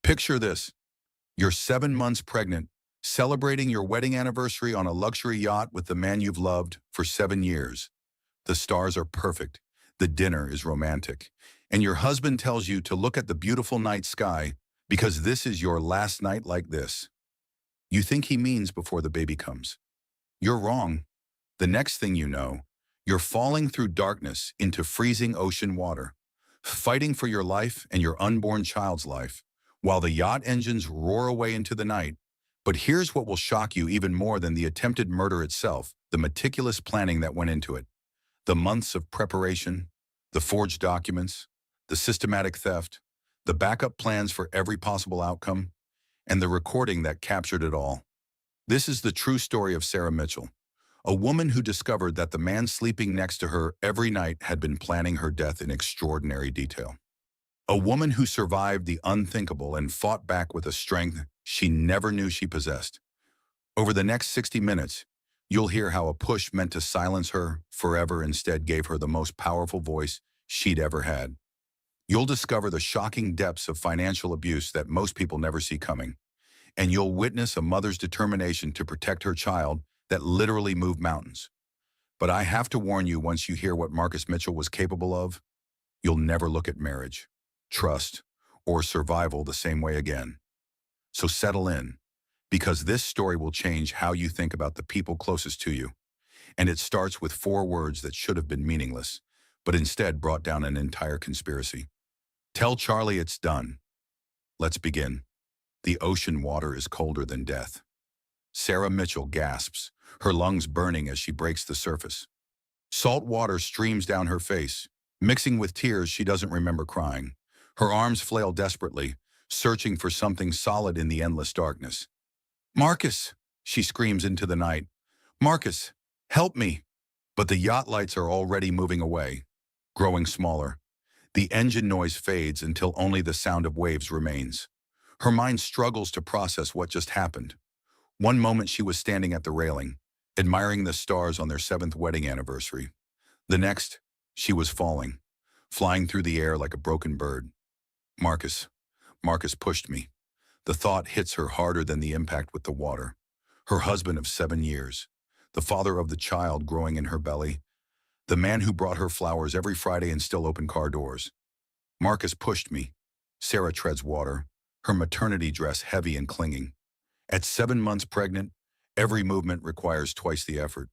Picture this. You're 7 months pregnant, celebrating your wedding anniversary on a luxury yacht with the man you've loved for 7 years. The stars are perfect. The dinner is romantic. And your husband tells you to look at the beautiful night sky because this is your last night like this. You think he means before the baby comes. You're wrong. The next thing you know, you're falling through darkness into freezing ocean water, fighting for your life and your unborn child's life, while the yacht engines roar away into the night. But here's what will shock you even more than the attempted murder itself, the meticulous planning that went into it. The months of preparation, the forged documents, the systematic theft, the backup plans for every possible outcome, and the recording that captured it all. This is the true story of Sarah Mitchell, a woman who discovered that the man sleeping next to her every night had been planning her death in extraordinary detail. A woman who survived the unthinkable and fought back with a strength she never knew she possessed. Over the next 60 minutes, you'll hear how a push meant to silence her forever instead gave her the most powerful voice she'd ever had. You'll discover the shocking depths of financial abuse that most people never see coming. And you'll witness a mother's determination to protect her child that literally moved mountains. But I have to warn you, once you hear what Marcus Mitchell was capable of, you'll never look at marriage, trust, or survival the same way again. So settle in, because this story will change how you think about the people closest to you. And it starts with 4 words that should have been meaningless, but instead brought down an entire conspiracy. Tell Charlie it's done. Let's begin. The ocean water is colder than death. Sarah Mitchell gasps, her lungs burning as she breaks the surface. Salt water streams down her face, mixing with tears she doesn't remember crying. Her arms flail desperately, searching for something solid in the endless darkness. "Marcus!" she screams into the night. "Marcus, help me!" But the yacht lights are already moving away, growing smaller. The engine noise fades until only the sound of waves remains. Her mind struggles to process what just happened. One moment she was standing at the railing, admiring the stars on their 7th wedding anniversary. The next, she was falling, flying through the air like a broken bird. Marcus. Marcus pushed me. The thought hits her harder than the impact with the water. Her husband of 7 years, the father of the child growing in her belly, the man who brought her flowers every Friday and still opened car doors. Marcus pushed me. Sarah treads water, her maternity dress heavy and clinging. At 7 months pregnant, every movement requires twice the effort.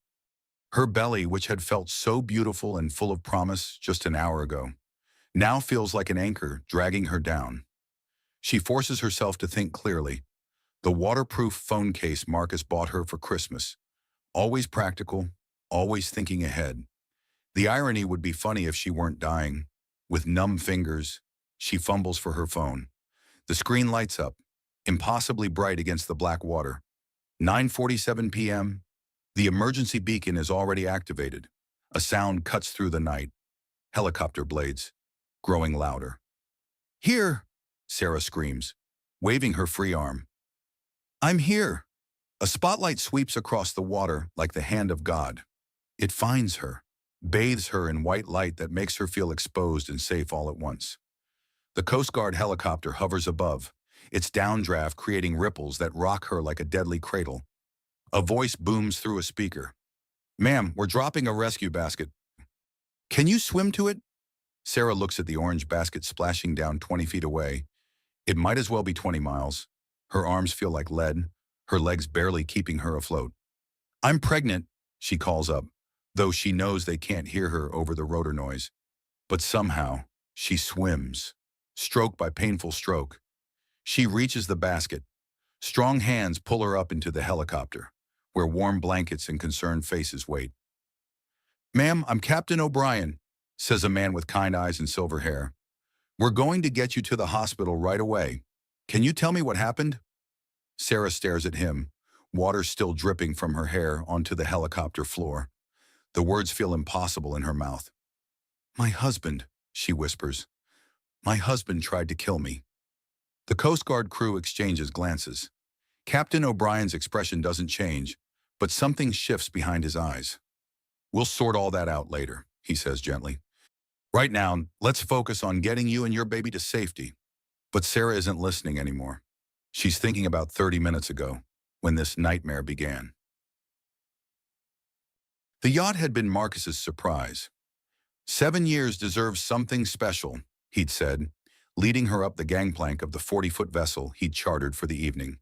Her belly, which had felt so beautiful and full of promise just an hour ago, now feels like an anchor dragging her down. She forces herself to think clearly. The waterproof phone case Marcus bought her for Christmas. Always practical, always thinking ahead. The irony would be funny if she weren't dying. With numb fingers, she fumbles for her phone. The screen lights up, impossibly bright against the black water. 9:47 p.m. The emergency beacon is already activated. A sound cuts through the night. Helicopter blades, growing louder. "Here!" Sarah screams, waving her free arm. "I'm here!" A spotlight sweeps across the water like the hand of God. It finds her, bathes her in white light that makes her feel exposed and safe all at once. The Coast Guard helicopter hovers above, its downdraft creating ripples that rock her like a deadly cradle. A voice booms through a speaker. "Ma'am, we're dropping a rescue basket. Can you swim to it?" Sarah looks at the orange basket splashing down 20 feet away. It might as well be 20 miles. Her arms feel like lead, her legs barely keeping her afloat. "I'm pregnant," she calls up, though she knows they can't hear her over the rotor noise. But somehow, she swims, stroke by painful stroke. She reaches the basket. Strong hands pull her up into the helicopter, where warm blankets and concerned faces wait. "Ma'am, I'm Captain O'Brien," says a man with kind eyes and silver hair. "We're going to get you to the hospital right away. Can you tell me what happened?" Sarah stares at him, water still dripping from her hair onto the helicopter floor. The words feel impossible in her mouth. "My husband," she whispers. "My husband tried to kill me." The Coast Guard crew exchanges glances. Captain O'Brien's expression doesn't change, but something shifts behind his eyes. "We'll sort all that out later," he says gently. "Right now, let's focus on getting you and your baby to safety." But Sarah isn't listening anymore. She's thinking about 30 minutes ago, when this nightmare began. The yacht had been Marcus's surprise. 7 years deserves something special, he'd said, leading her up the gangplank of the 40-foot vessel he'd chartered for the evening.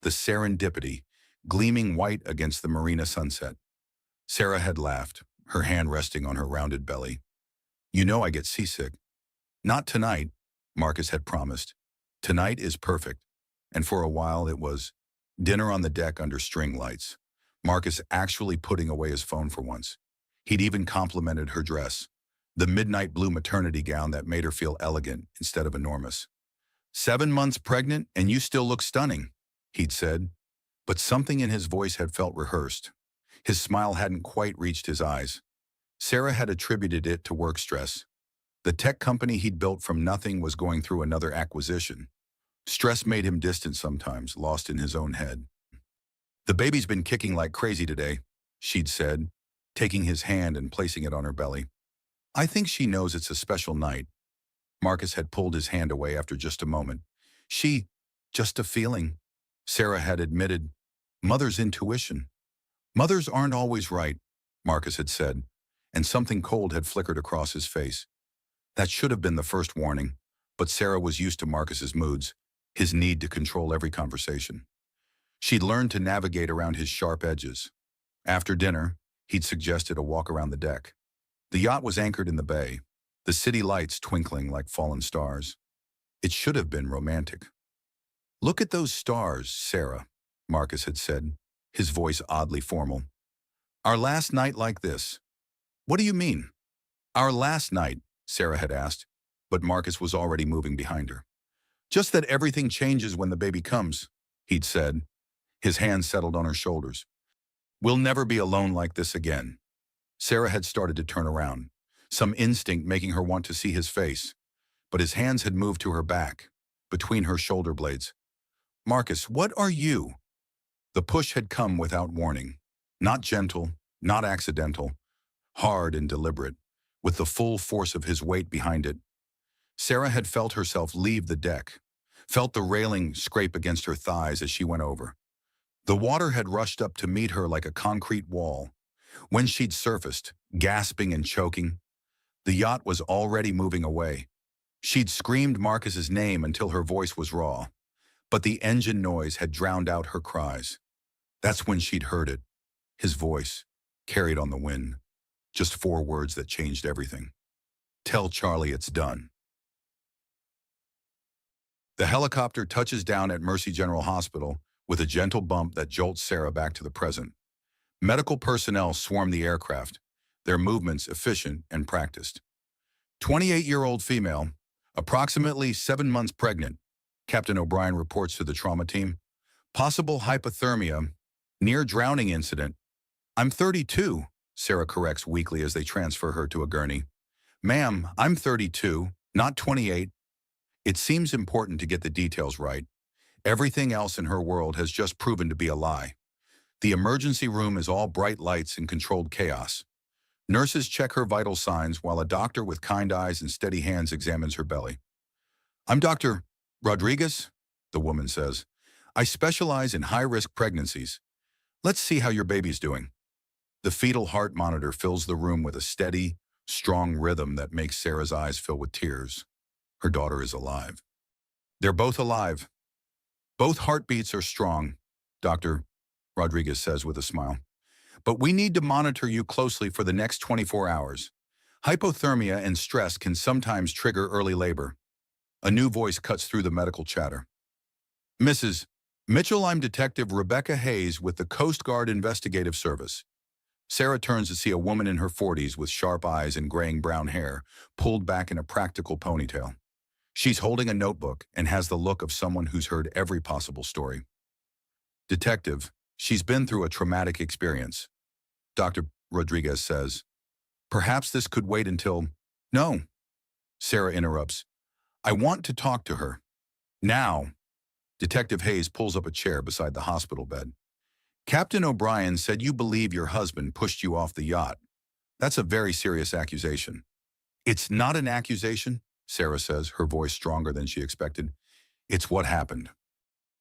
The Serendipity, gleaming white against the marina sunset. Sarah had laughed, her hand resting on her rounded belly. You know I get seasick. Not tonight, Marcus had promised. Tonight is perfect. And for a while it was. Dinner on the deck under string lights. Marcus actually putting away his phone for once. He'd even complimented her dress. The midnight blue maternity gown that made her feel elegant instead of enormous. 7 months pregnant and you still look stunning, he'd said. But something in his voice had felt rehearsed. His smile hadn't quite reached his eyes. Sarah had attributed it to work stress. The tech company he'd built from nothing was going through another acquisition. Stress made him distant sometimes, lost in his own head. The baby's been kicking like crazy today, she'd said, taking his hand and placing it on her belly. I think she knows it's a special night. Marcus had pulled his hand away after just a moment. Just a feeling, Sarah had admitted. Mother's intuition. Mothers aren't always right, Marcus had said, and something cold had flickered across his face. That should have been the first warning, but Sarah was used to Marcus's moods, his need to control every conversation. She'd learned to navigate around his sharp edges. After dinner, he'd suggested a walk around the deck. The yacht was anchored in the bay, the city lights twinkling like fallen stars. It should have been romantic. Look at those stars, Sarah, Marcus had said, his voice oddly formal. Our last night like this. What do you mean? Our last night, Sarah had asked, but Marcus was already moving behind her. Just that everything changes when the baby comes, he'd said. His hands settled on her shoulders. We'll never be alone like this again. Sarah had started to turn around, some instinct making her want to see his face, but his hands had moved to her back, between her shoulder blades. Marcus, what are you? The push had come without warning, not gentle, not accidental, hard and deliberate, with the full force of his weight behind it. Sarah had felt herself leave the deck, felt the railing scrape against her thighs as she went over. The water had rushed up to meet her like a concrete wall. When she'd surfaced, gasping and choking, the yacht was already moving away. She'd screamed Marcus's name until her voice was raw, but the engine noise had drowned out her cries. That's when she'd heard it, his voice, carried on the wind. Just 4 words that changed everything. Tell Charlie it's done. The helicopter touches down at Mercy General Hospital with a gentle bump that jolts Sarah back to the present. Medical personnel swarm the aircraft, their movements efficient and practiced. 28-year-old female, approximately 7 months pregnant, Captain O'Brien reports to the trauma team. Possible hypothermia, near drowning incident. I'm 32, Sarah corrects weakly as they transfer her to a gurney. Ma'am, I'm 32, not 28. It seems important to get the details right. Everything else in her world has just proven to be a lie. The emergency room is all bright lights and controlled chaos. Nurses check her vital signs while a doctor with kind eyes and steady hands examines her belly. I'm Dr. Rodriguez, the woman says. I specialize in high-risk pregnancies. Let's see how your baby's doing. The fetal heart monitor fills the room with a steady, strong rhythm that makes Sarah's eyes fill with tears. Her daughter is alive. They're both alive. Both heartbeats are strong, Dr. Rodriguez says with a smile. But we need to monitor you closely for the next 24 hours. Hypothermia and stress can sometimes trigger early labor. A new voice cuts through the medical chatter. Mrs. Mitchell, I'm Detective Rebecca Hayes with the Coast Guard Investigative Service. Sarah turns to see a woman in her 40s with sharp eyes and graying brown hair, pulled back in a practical ponytail. She's holding a notebook and has the look of someone who's heard every possible story. Detective, she's been through a traumatic experience. Dr. Rodriguez says. Perhaps this could wait until... No, Sarah interrupts. I want to talk to her. Now. Detective Hayes pulls up a chair beside the hospital bed. Captain O'Brien said you believe your husband pushed you off the yacht. That's a very serious accusation. It's not an accusation, Sarah says, her voice stronger than she expected. It's what happened.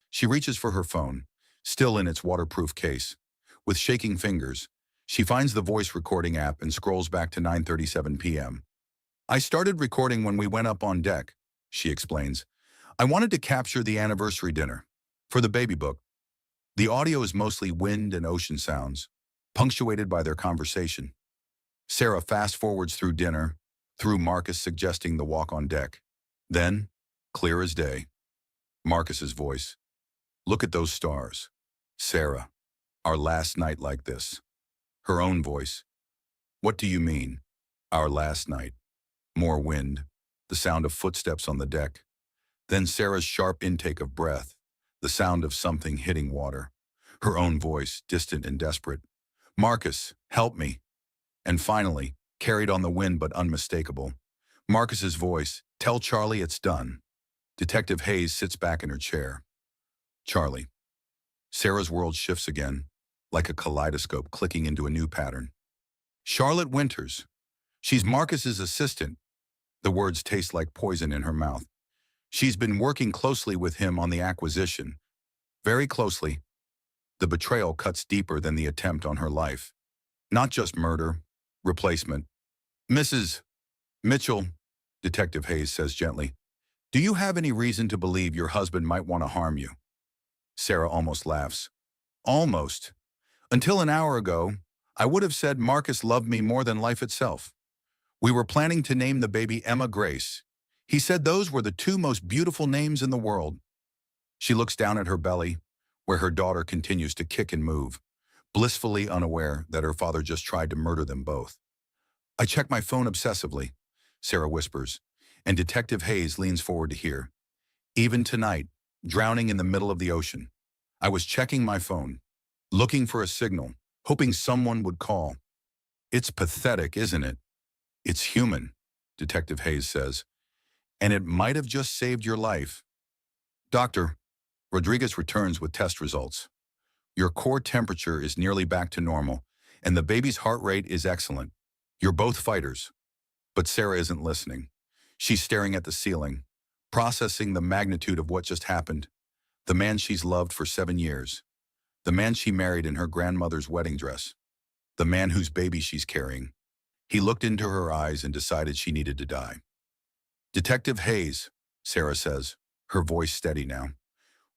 She reaches for her phone, still in its waterproof case. With shaking fingers, she finds the voice recording app and scrolls back to 9:37 p.m. I started recording when we went up on deck, she explains. I wanted to capture the anniversary dinner. For the baby book. The audio is mostly wind and ocean sounds, punctuated by their conversation. Sarah fast-forwards through dinner, through Marcus suggesting the walk on deck. Then, clear as day, Marcus's voice. Look at those stars. Sarah, our last night like this. Her own voice. What do you mean? Our last night. More wind, the sound of footsteps on the deck. Then Sarah's sharp intake of breath, the sound of something hitting water. Her own voice, distant and desperate. Marcus, help me. And finally, carried on the wind but unmistakable, Marcus's voice, tell Charlie it's done. Detective Hayes sits back in her chair. Charlie. Sarah's world shifts again, like a kaleidoscope clicking into a new pattern. Charlotte Winters. She's Marcus's assistant. The words taste like poison in her mouth. She's been working closely with him on the acquisition. Very closely. The betrayal cuts deeper than the attempt on her life. Not just murder, replacement. Mrs. Mitchell, Detective Hayes says gently, do you have any reason to believe your husband might want to harm you? Sarah almost laughs. Almost. Until an hour ago, I would have said Marcus loved me more than life itself. We were planning to name the baby Emma Grace. He said those were the two most beautiful names in the world. She looks down at her belly, where her daughter continues to kick and move, blissfully unaware that her father just tried to murder them both. I check my phone obsessively, Sarah whispers, and Detective Hayes leans forward to hear. Even tonight, drowning in the middle of the ocean, I was checking my phone, looking for a signal, hoping someone would call. It's pathetic, isn't it? It's human, Detective Hayes says, and it might have just saved your life. Doctor, Rodriguez returns with test results. Your core temperature is nearly back to normal, and the baby's heart rate is excellent. You're both fighters. But Sarah isn't listening. She's staring at the ceiling, processing the magnitude of what just happened. The man she's loved for 7 years. The man she married in her grandmother's wedding dress. The man whose baby she's carrying. He looked into her eyes and decided she needed to die. Detective Hayes, Sarah says, her voice steady now.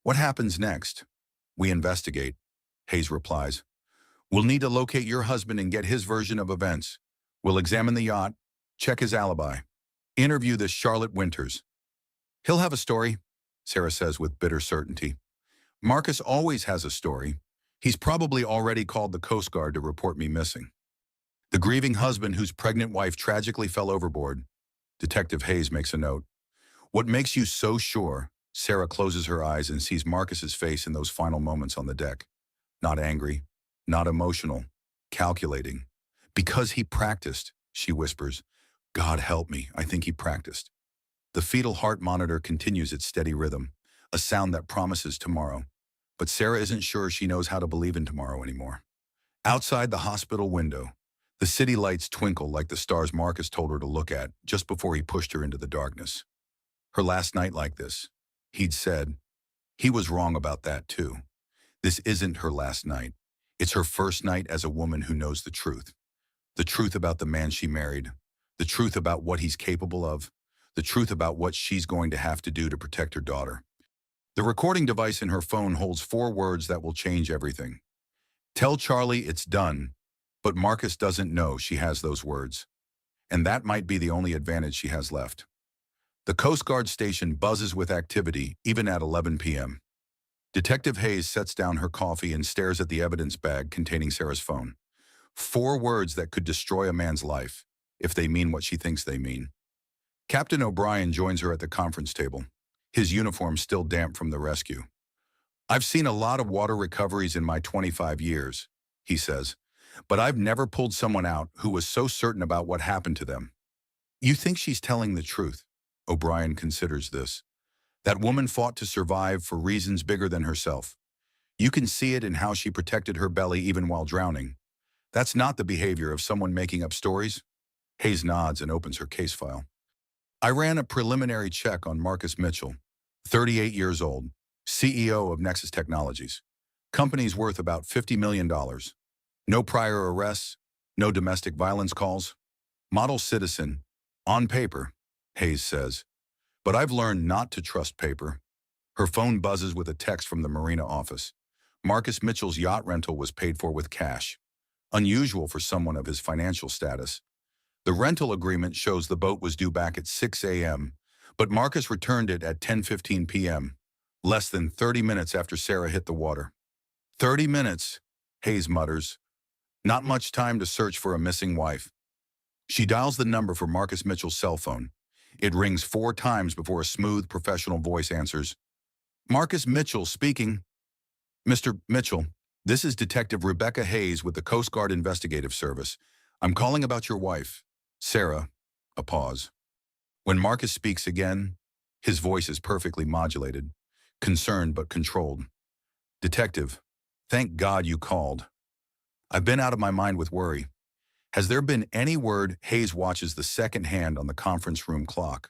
What happens next? We investigate, Hayes replies. We'll need to locate your husband and get his version of events. We'll examine the yacht, check his alibi. Interview this Charlotte Winters. He'll have a story, Sarah says with bitter certainty. Marcus always has a story. He's probably already called the Coast Guard to report me missing. The grieving husband whose pregnant wife tragically fell overboard. Detective Hayes makes a note. What makes you so sure? Sarah closes her eyes and sees Marcus's face in those final moments on the deck. Not angry, not emotional, calculating. Because he practiced, she whispers. God help me, I think he practiced. The fetal heart monitor continues its steady rhythm, a sound that promises tomorrow. But Sarah isn't sure she knows how to believe in tomorrow anymore. Outside the hospital window, the city lights twinkle like the stars Marcus told her to look at just before he pushed her into the darkness. Her last night like this, he'd said. He was wrong about that too. This isn't her last night. It's her first night as a woman who knows the truth. The truth about the man she married. The truth about what he's capable of. The truth about what she's going to have to do to protect her daughter. The recording device in her phone holds 4 words that will change everything. Tell Charlie it's done, but Marcus doesn't know she has those words. And that might be the only advantage she has left. The Coast Guard station buzzes with activity even at 11 p.m. Detective Hayes sets down her coffee and stares at the evidence bag containing Sarah's phone. 4 words that could destroy a man's life, if they mean what she thinks they mean. Captain O'Brien joins her at the conference table, his uniform still damp from the rescue. I've seen a lot of water recoveries in my 25 years, he says, but I've never pulled someone out who was so certain about what happened to them. You think she's telling the truth? O'Brien considers this. That woman fought to survive for reasons bigger than herself. You can see it in how she protected her belly even while drowning. That's not the behavior of someone making up stories. Hayes nods and opens her case file. I ran a preliminary check on Marcus Mitchell, 38 years old, CEO of Nexus Technologies. Company's worth about $50 million. No prior arrests, no domestic violence calls. Model citizen. On paper, Hayes says. But I've learned not to trust paper. Her phone buzzes with a text from the marina office. Marcus Mitchell's yacht rental was paid for with cash. Unusual for someone of his financial status. The rental agreement shows the boat was due back at 6 a.m., but Marcus returned it at 10:15 p.m., less than 30 minutes after Sarah hit the water. 30 minutes, Hayes mutters. Not much time to search for a missing wife. She dials the number for Marcus Mitchell's cell phone. It rings 4 times before a smooth, professional voice answers. Marcus Mitchell speaking. Mr. Mitchell, this is Detective Rebecca Hayes with the Coast Guard Investigative Service. I'm calling about your wife, Sarah. A pause. When Marcus speaks again, his voice is perfectly modulated, concerned but controlled. Detective, thank God you called. I've been out of my mind with worry. Has there been any word? Hayes watches the second hand on the conference room clock.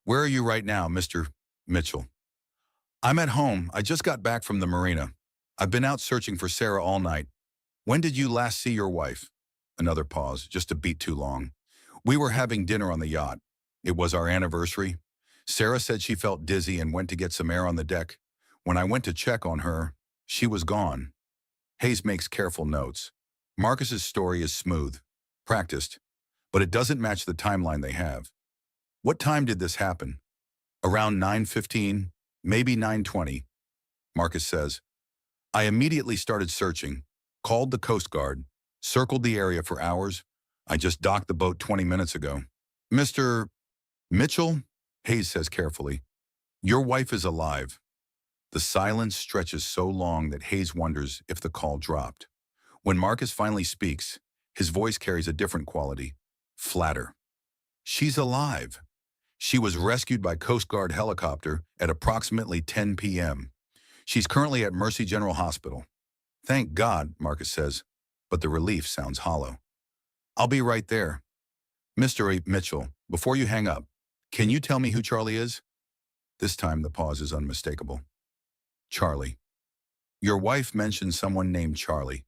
Where are you right now, Mr. Mitchell? I'm at home. I just got back from the marina. I've been out searching for Sarah all night. When did you last see your wife? Another pause, just a beat too long. We were having dinner on the yacht. It was our anniversary. Sarah said she felt dizzy and went to get some air on the deck. When I went to check on her, she was gone. Hayes makes careful notes. Marcus's story is smooth, practiced, but it doesn't match the timeline they have. What time did this happen? Around 9:15, maybe 9:20. Marcus says, I immediately started searching, called the Coast Guard, circled the area for hours. I just docked the boat 20 minutes ago. Mr. Mitchell, Hayes says carefully, your wife is alive. The silence stretches so long that Hayes wonders if the call dropped. When Marcus finally speaks, his voice carries a different quality, flatter. She's alive. She was rescued by Coast Guard helicopter at approximately 10 p.m. She's currently at Mercy General Hospital. Thank God, Marcus says, but the relief sounds hollow. I'll be right there. Mr. Mitchell, before you hang up, can you tell me who Charlie is? This time the pause is unmistakable. Charlie. Your wife mentioned someone named Charlie.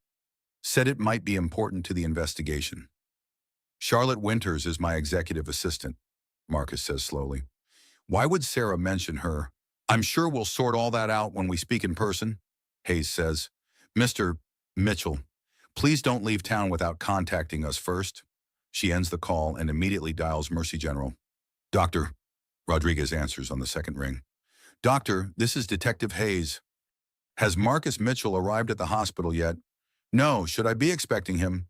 Said it might be important to the investigation. Charlotte Winters is my executive assistant, Marcus says slowly. Why would Sarah mention her? I'm sure we'll sort all that out when we speak in person, Hayes says. Mr. Mitchell, please don't leave town without contacting us first. She ends the call and immediately dials Mercy General. Doctor, Rodriguez answers on the second ring. Doctor, this is Detective Hayes. Has Marcus Mitchell arrived at the hospital yet? No, should I be expecting him?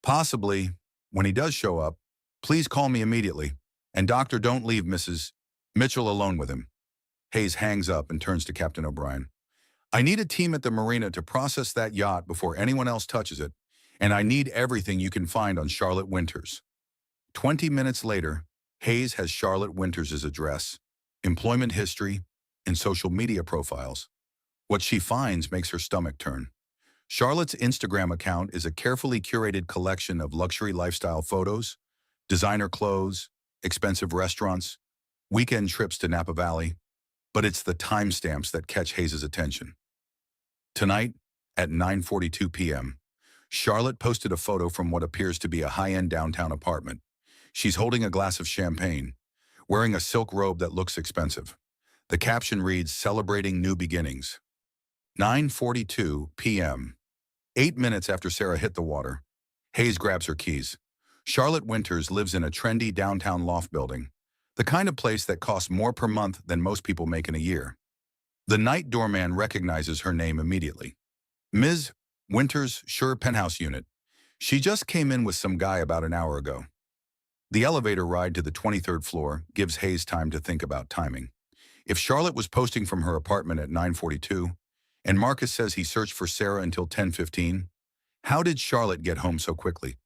Possibly. When he does show up, please call me immediately. And doctor, don't leave Mrs. Mitchell alone with him. Hayes hangs up and turns to Captain O'Brien. I need a team at the marina to process that yacht before anyone else touches it, and I need everything you can find on Charlotte Winters. 20 minutes later, Hayes has Charlotte Winters' address, employment history, and social media profiles. What she finds makes her stomach turn. Charlotte's Instagram account is a carefully curated collection of luxury lifestyle photos, designer clothes, expensive restaurants, weekend trips to Napa Valley, but it's the timestamps that catch Hayes' attention. Tonight, at 9:42 p.m., Charlotte posted a photo from what appears to be a high-end downtown apartment. She's holding a glass of champagne, wearing a silk robe that looks expensive. The caption reads, Celebrating New Beginnings. 9:42 p.m. 8 minutes after Sarah hit the water, Hayes grabs her keys. Charlotte Winters lives in a trendy downtown loft building, the kind of place that costs more per month than most people make in a year. The night doorman recognizes her name immediately. Ms. Winters' Sure penthouse unit. She just came in with some guy about an hour ago. The elevator ride to the 23rd floor gives Hayes time to think about timing. If Charlotte was posting from her apartment at 9:42, and Marcus says he searched for Sarah until 10:15, how did Charlotte get home so quickly?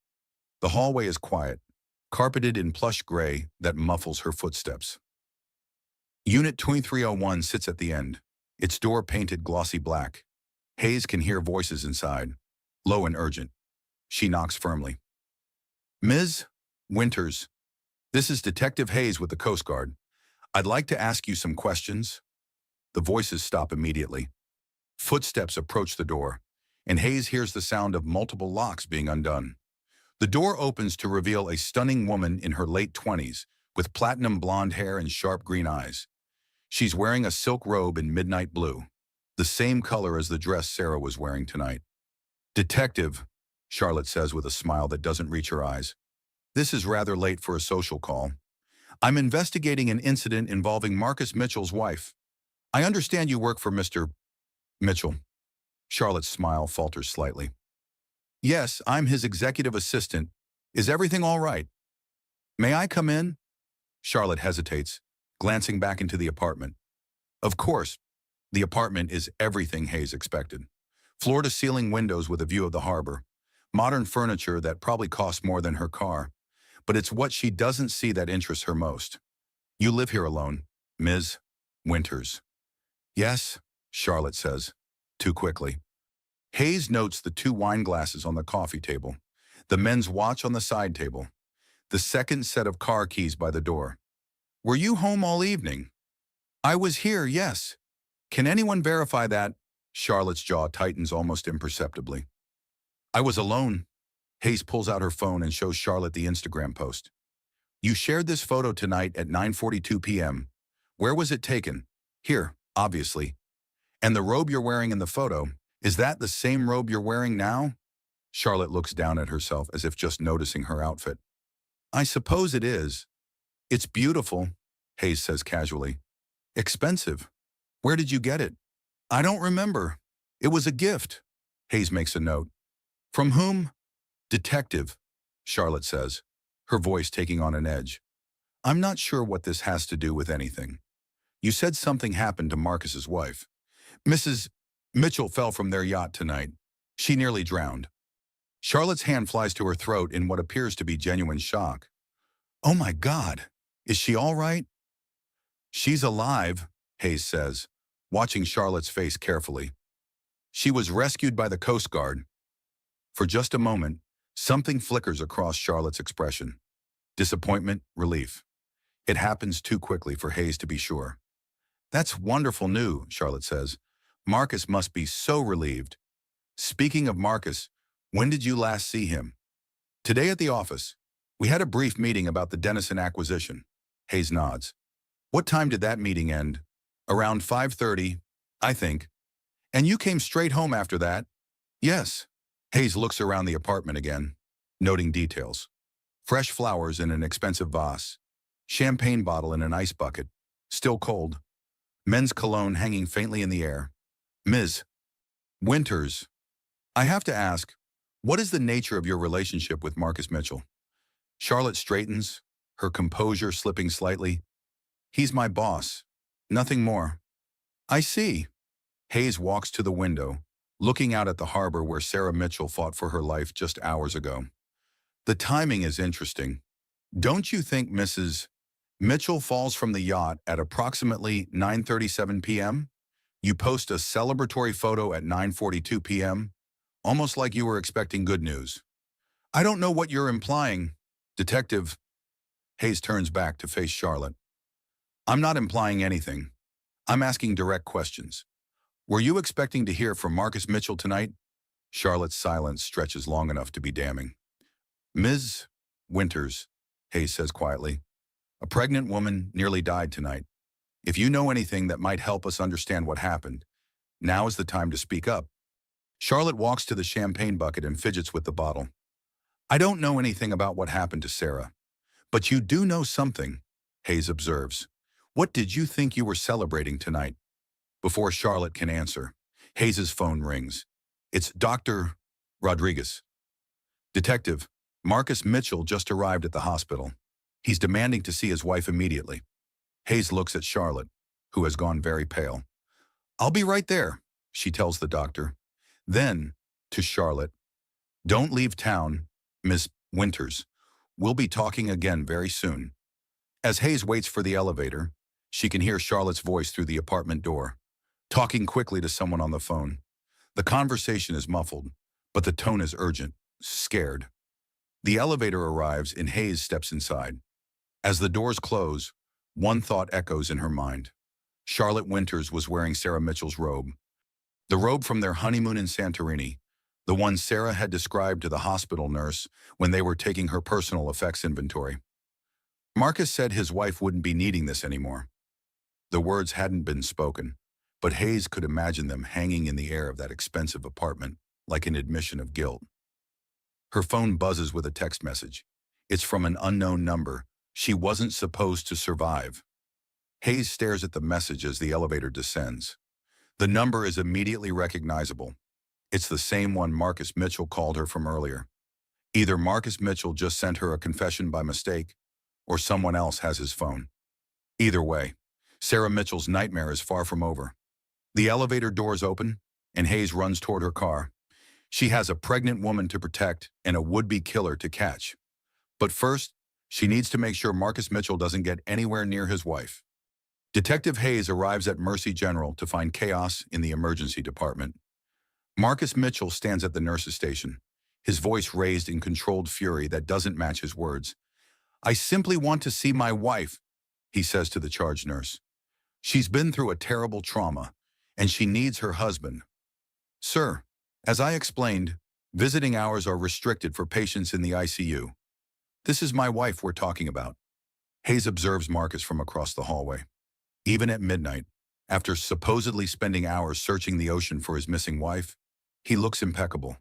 The hallway is quiet, carpeted in plush gray that muffles her footsteps. Unit 2301 sits at the end, its door painted glossy black. Hayes can hear voices inside, low and urgent. She knocks firmly. Ms. Winters, This is Detective Hayes with the Coast Guard. I'd like to ask you some questions. The voices stop immediately. Footsteps approach the door, and Hayes hears the sound of multiple locks being undone. The door opens to reveal a stunning woman in her late 20s with platinum blonde hair and sharp green eyes. She's wearing a silk robe in midnight blue, the same color as the dress Sarah was wearing tonight. Detective, Charlotte says with a smile that doesn't reach her eyes. This is rather late for a social call. I'm investigating an incident involving Marcus Mitchell's wife. I understand you work for Mr. Mitchell. Charlotte's smile falters slightly. Yes, I'm his executive assistant. Is everything all right? May I come in? Charlotte hesitates, glancing back into the apartment. Of course, the apartment is everything Hayes expected. Floor-to-ceiling windows with a view of the harbor. Modern furniture that probably costs more than her car. But it's what she doesn't see that interests her most. You live here alone, Ms. Winters. Yes, Charlotte says, too quickly. Hayes notes the 2 wine glasses on the coffee table, the men's watch on the side table, the second set of car keys by the door. Were you home all evening? I was here, yes. Can anyone verify that? Charlotte's jaw tightens almost imperceptibly. I was alone. Hayes pulls out her phone and shows Charlotte the Instagram post. You shared this photo tonight at 9:42 p.m. Where was it taken? Here, obviously. And the robe you're wearing in the photo, is that the same robe you're wearing now? Charlotte looks down at herself as if just noticing her outfit. I suppose it is. It's beautiful, Hayes says casually. Expensive. Where did you get it? I don't remember. It was a gift. Hayes makes a note. From whom? Detective, Charlotte says, her voice taking on an edge. I'm not sure what this has to do with anything. You said something happened to Marcus's wife. Mrs. Mitchell fell from their yacht tonight. She nearly drowned. Charlotte's hand flies to her throat in what appears to be genuine shock. Oh my God, is she all right? She's alive, Hayes says, watching Charlotte's face carefully. She was rescued by the Coast Guard. For just a moment, something flickers across Charlotte's expression. Disappointment, relief. It happens too quickly for Hayes to be sure. That's wonderful news, Charlotte says. Marcus must be so relieved. Speaking of Marcus, when did you last see him? Today at the office. We had a brief meeting about the Denison acquisition. Hayes nods. What time did that meeting end? Around 5:30, I think. And you came straight home after that? Yes. Hayes looks around the apartment again, noting details. Fresh flowers in an expensive vase. Champagne bottle in an ice bucket. Still cold. Men's cologne hanging faintly in the air. Ms. Winters, I have to ask, what is the nature of your relationship with Marcus Mitchell? Charlotte straightens, her composure slipping slightly. He's my boss. Nothing more. I see. Hayes walks to the window, looking out at the harbor where Sarah Mitchell fought for her life just hours ago. The timing is interesting. Don't you think Mrs. Mitchell falls from the yacht at approximately 9:37 p.m.? You post a celebratory photo at 9:42 p.m., almost like you were expecting good news. I don't know what you're implying, Detective. Hayes turns back to face Charlotte. I'm not implying anything. I'm asking direct questions. Were you expecting to hear from Marcus Mitchell tonight? Charlotte's silence stretches long enough to be damning. Ms. Winters, Hayes says quietly, a pregnant woman nearly died tonight. If you know anything that might help us understand what happened, now is the time to speak up. Charlotte walks to the champagne bucket and fidgets with the bottle. I don't know anything about what happened to Sarah. But you do know something, Hayes observes. What did you think you were celebrating tonight? Before Charlotte can answer, Hayes's phone rings. It's Dr. Rodriguez. Detective, Marcus Mitchell just arrived at the hospital. He's demanding to see his wife immediately. Hayes looks at Charlotte, who has gone very pale. I'll be right there, she tells the doctor. Then, to Charlotte, don't leave town, Miss Winters. We'll be talking again very soon. As Hayes waits for the elevator, she can hear Charlotte's voice through the apartment door, talking quickly to someone on the phone. The conversation is muffled, but the tone is urgent, scared. The elevator arrives and Hayes steps inside. As the doors close, one thought echoes in her mind. Charlotte Winters was wearing Sarah Mitchell's robe. The robe from their honeymoon in Santorini, the one Sarah had described to the hospital nurse when they were taking her personal effects inventory. Marcus said his wife wouldn't be needing this anymore. The words hadn't been spoken, but Hayes could imagine them hanging in the air of that expensive apartment, like an admission of guilt. Her phone buzzes with a text message. It's from an unknown number. She wasn't supposed to survive. Hayes stares at the message as the elevator descends. The number is immediately recognizable. It's the same one Marcus Mitchell called her from earlier. Either Marcus Mitchell just sent her a confession by mistake, or someone else has his phone. Either way, Sarah Mitchell's nightmare is far from over. The elevator doors open, and Hayes runs toward her car. She has a pregnant woman to protect and a would-be killer to catch. But first, she needs to make sure Marcus Mitchell doesn't get anywhere near his wife. Detective Hayes arrives at Mercy General to find chaos in the emergency department. Marcus Mitchell stands at the nurse's station, his voice raised in controlled fury that doesn't match his words. "I simply want to see my wife," he says to the charge nurse. "She's been through a terrible trauma, and she needs her husband." "Sir, as I explained, visiting hours are restricted for patients in the ICU. This is my wife we're talking about." Hayes observes Marcus from across the hallway. Even at midnight, after supposedly spending hours searching the ocean for his missing wife, he looks impeccable.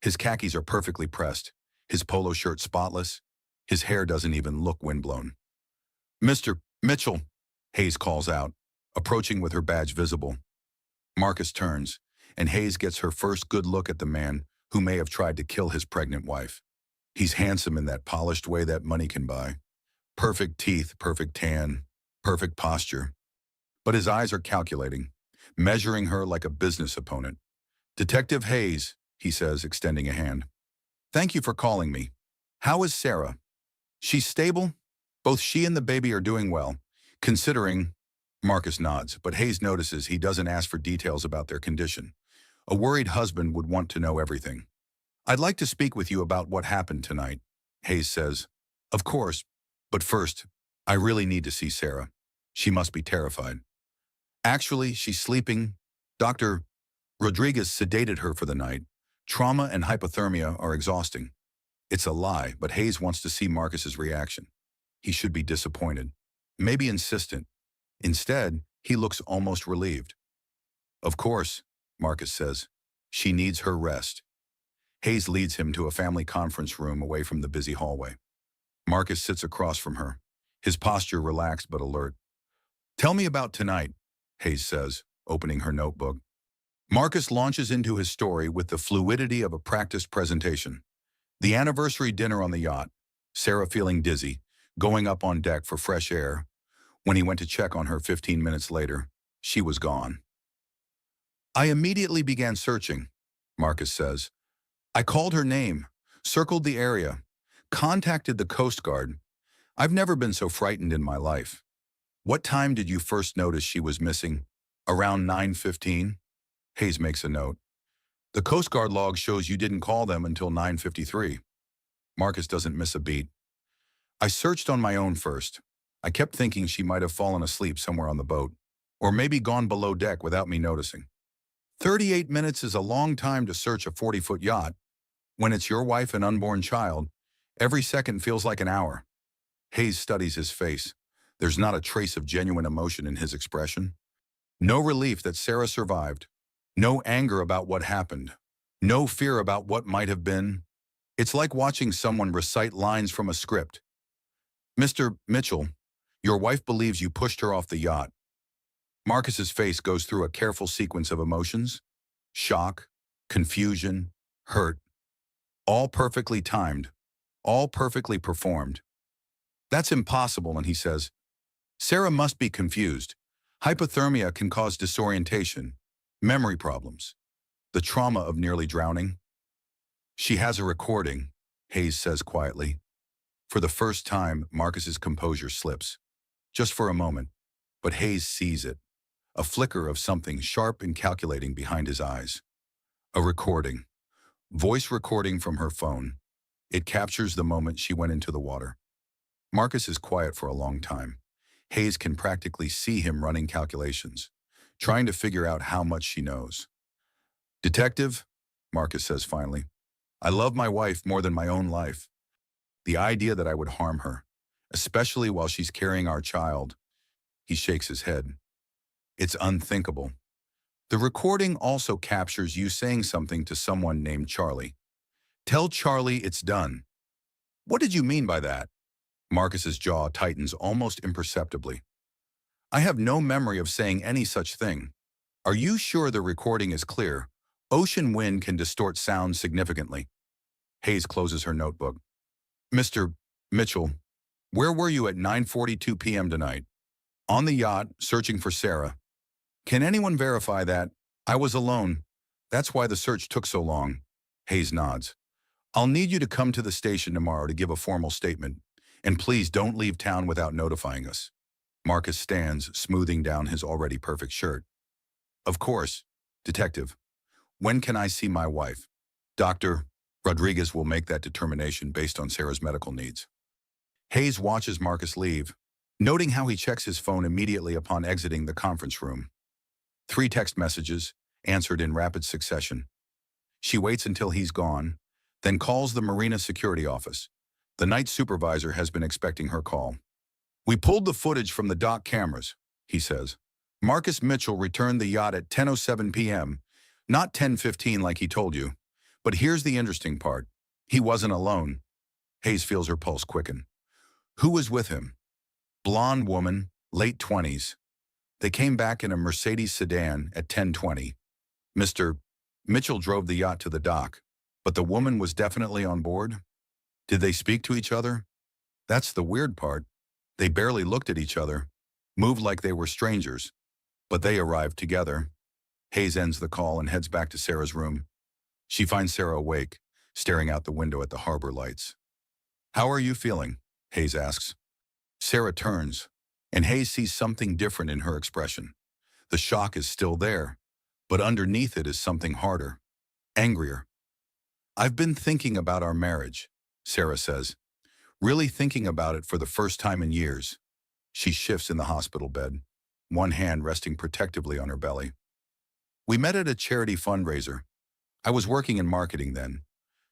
His khakis are perfectly pressed, his polo shirt spotless, his hair doesn't even look windblown. "Mr. Mitchell," Hayes calls out, approaching with her badge visible. Marcus turns, and Hayes gets her first good look at the man who may have tried to kill his pregnant wife. He's handsome in that polished way that money can buy. Perfect teeth, perfect tan, perfect posture. But his eyes are calculating, measuring her like a business opponent. "Detective Hayes," he says, extending a hand. "Thank you for calling me. How is Sarah?" "She's stable. Both she and the baby are doing well, considering—" Marcus nods, but Hayes notices he doesn't ask for details about their condition. A worried husband would want to know everything. "I'd like to speak with you about what happened tonight," Hayes says. "Of course, but first, I really need to see Sarah. She must be terrified." "Actually, she's sleeping. Dr. Rodriguez sedated her for the night. Trauma and hypothermia are exhausting." It's a lie, but Hayes wants to see Marcus's reaction. He should be disappointed, maybe insistent. Instead, he looks almost relieved. "Of course," Marcus says. "She needs her rest." Hayes leads him to a family conference room away from the busy hallway. Marcus sits across from her, his posture relaxed but alert. "Tell me about tonight," Hayes says, opening her notebook. Marcus launches into his story with the fluidity of a practiced presentation. The anniversary dinner on the yacht, Sarah feeling dizzy, going up on deck for fresh air. When he went to check on her 15 minutes later, she was gone. "I immediately began searching," Marcus says. "I called her name, circled the area, contacted the Coast Guard. I've never been so frightened in my life." "What time did you first notice she was missing?" "Around 9:15. Hayes makes a note. "The Coast Guard log shows you didn't call them until 9:53. Marcus doesn't miss a beat. "I searched on my own first. I kept thinking she might have fallen asleep somewhere on the boat, or maybe gone below deck without me noticing. 38 minutes is a long time to search a 40-foot yacht. When it's your wife and unborn child, every second feels like an hour." Hayes studies his face. There's not a trace of genuine emotion in his expression. No relief that Sarah survived. No anger about what happened. No fear about what might have been. It's like watching someone recite lines from a script. "Mr. Mitchell, your wife believes you pushed her off the yacht." Marcus's face goes through a careful sequence of emotions. Shock, confusion, hurt. All perfectly timed. All perfectly performed. "That's impossible," and he says, "Sarah must be confused. Hypothermia can cause disorientation, memory problems, the trauma of nearly drowning." "She has a recording," Hayes says quietly. For the first time, Marcus's composure slips. Just for a moment, but Hayes sees it. A flicker of something sharp and calculating behind his eyes. A recording. Voice recording from her phone. It captures the moment she went into the water. Marcus is quiet for a long time. Hayes can practically see him running calculations, trying to figure out how much she knows. Detective, Marcus says finally, I love my wife more than my own life. The idea that I would harm her, especially while she's carrying our child, he shakes his head. It's unthinkable. The recording also captures you saying something to someone named Charlie. Tell Charlie it's done. What did you mean by that? Marcus's jaw tightens almost imperceptibly. I have no memory of saying any such thing. Are you sure the recording is clear? Ocean wind can distort sound significantly. Hayes closes her notebook. Mr. Mitchell, where were you at 9:42 p.m. tonight? On the yacht, searching for Sarah. Can anyone verify that? I was alone. That's why the search took so long. Hayes nods. I'll need you to come to the station tomorrow to give a formal statement. And please don't leave town without notifying us. Marcus stands, smoothing down his already perfect shirt. Of course, Detective. When can I see my wife? Dr. Rodriguez will make that determination based on Sarah's medical needs. Hayes watches Marcus leave, noting how he checks his phone immediately upon exiting the conference room. 3 text messages, answered in rapid succession. She waits until he's gone, then calls the marina security office. The night supervisor has been expecting her call. We pulled the footage from the dock cameras, he says. Marcus Mitchell returned the yacht at 10:07 p.m., not 10:15 like he told you. But here's the interesting part. He wasn't alone. Hayes feels her pulse quicken. Who was with him? Blonde woman, late 20s. They came back in a Mercedes sedan at 10:20. Mr. Mitchell drove the yacht to the dock, but the woman was definitely on board? Did they speak to each other? That's the weird part. They barely looked at each other, moved like they were strangers, but they arrived together. Hayes ends the call and heads back to Sarah's room. She finds Sarah awake, staring out the window at the harbor lights. How are you feeling? Hayes asks. Sarah turns, and Hayes sees something different in her expression. The shock is still there, but underneath it is something harder, angrier. I've been thinking about our marriage, Sarah says, really thinking about it for the first time in years. She shifts in the hospital bed, one hand resting protectively on her belly. We met at a charity fundraiser. I was working in marketing then,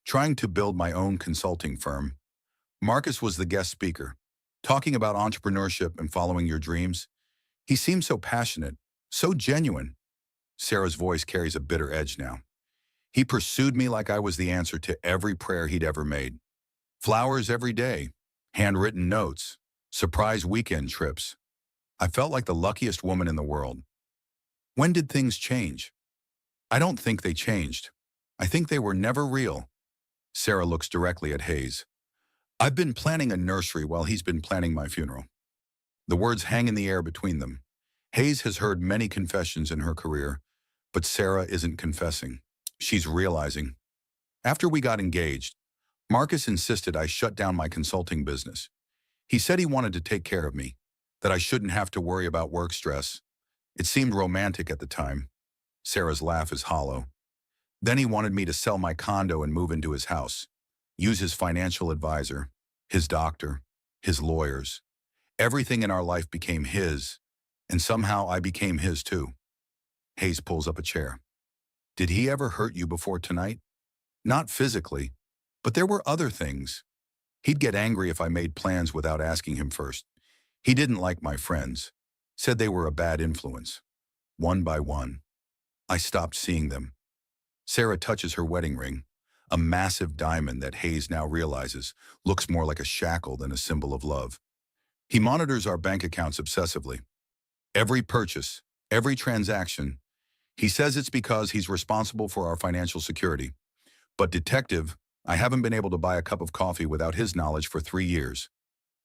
trying to build my own consulting firm. Marcus was the guest speaker, talking about entrepreneurship and following your dreams. He seemed so passionate, so genuine. Sarah's voice carries a bitter edge now. He pursued me like I was the answer to every prayer he'd ever made. Flowers every day, handwritten notes, surprise weekend trips. I felt like the luckiest woman in the world. When did things change? I don't think they changed. I think they were never real. Sarah looks directly at Hayes. I've been planning a nursery while he's been planning my funeral. The words hang in the air between them. Hayes has heard many confessions in her career, but Sarah isn't confessing. She's realizing. After we got engaged, Marcus insisted I shut down my consulting business. He said he wanted to take care of me, that I shouldn't have to worry about work stress. It seemed romantic at the time. Sarah's laugh is hollow. Then he wanted me to sell my condo and move into his house, use his financial advisor, his doctor, his lawyers. Everything in our life became his, and somehow I became his too. Hayes pulls up a chair. Did he ever hurt you before tonight? Not physically, but there were other things. He'd get angry if I made plans without asking him first. He didn't like my friends, said they were a bad influence. One by one, I stopped seeing them. Sarah touches her wedding ring, a massive diamond that Hayes now realizes looks more like a shackle than a symbol of love. He monitors our bank accounts obsessively. Every purchase, every transaction. He says it's because he's responsible for our financial security. But detective, I haven't been able to buy a cup of coffee without his knowledge for 3 years.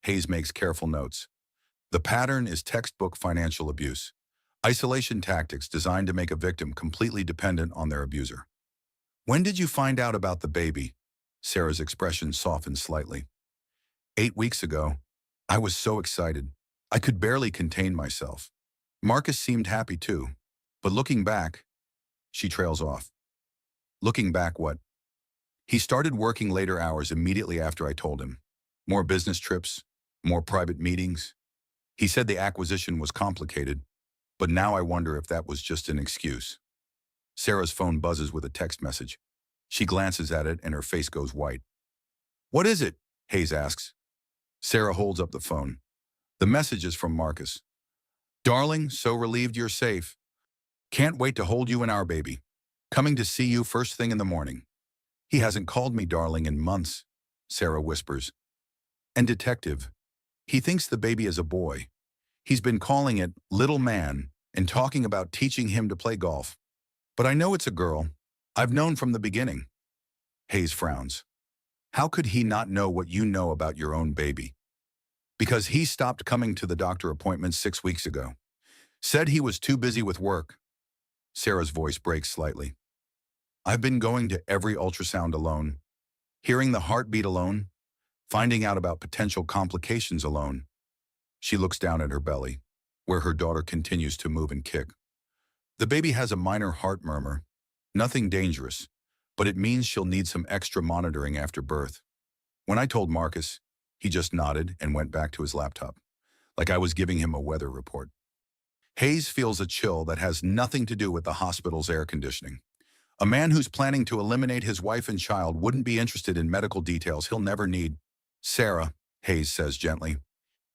Hayes makes careful notes. The pattern is textbook financial abuse. Isolation tactics designed to make a victim completely dependent on their abuser. When did you find out about the baby? Sarah's expression softened slightly. 8 weeks ago. I was so excited. I could barely contain myself. Marcus seemed happy too. But looking back, she trails off. Looking back what? He started working later hours immediately after I told him. More business trips, More private meetings? He said the acquisition was complicated, but now I wonder if that was just an excuse. Sarah's phone buzzes with a text message. She glances at it and her face goes white. What is it? Hayes asks. Sarah holds up the phone. The message is from Marcus. Darling, so relieved you're safe. Can't wait to hold you and our baby. Coming to see you first thing in the morning. He hasn't called me darling in months, Sarah whispers. And detective, he thinks the baby is a boy. He's been calling it little man and talking about teaching him to play golf. But I know it's a girl. I've known from the beginning. Hayes frowns. How could he not know what you know about your own baby? Because he stopped coming to the doctor appointments 6 weeks ago. Said he was too busy with work. Sarah's voice breaks slightly. I've been going to every ultrasound alone, hearing the heartbeat alone, finding out about potential complications alone. She looks down at her belly, where her daughter continues to move and kick. The baby has a minor heart murmur, nothing dangerous, but it means she'll need some extra monitoring after birth. When I told Marcus, he just nodded and went back to his laptop, like I was giving him a weather report. Hayes feels a chill that has nothing to do with the hospital's air conditioning. A man who's planning to eliminate his wife and child wouldn't be interested in medical details he'll never need. Sarah, Hayes says gently,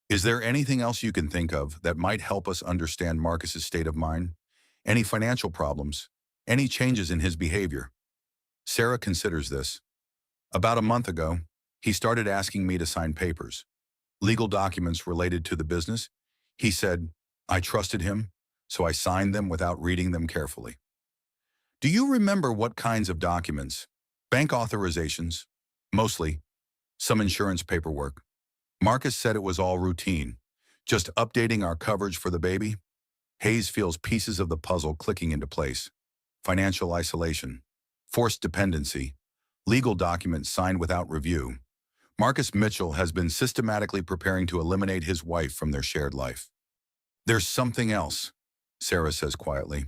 is there anything else you can think of that might help us understand Marcus's state of mind? Any financial problems? Any changes in his behavior? Sarah considers this. About a month ago, he started asking me to sign papers, legal documents related to the business. He said, I trusted him, so I signed them without reading them carefully. Do you remember what kinds of documents? Bank authorizations, mostly. Some insurance paperwork. Marcus said it was all routine, just updating our coverage for the baby. Hayes feels pieces of the puzzle clicking into place. Financial isolation, forced dependency, legal documents signed without review. Marcus Mitchell has been systematically preparing to eliminate his wife from their shared life. There's something else, Sarah says quietly.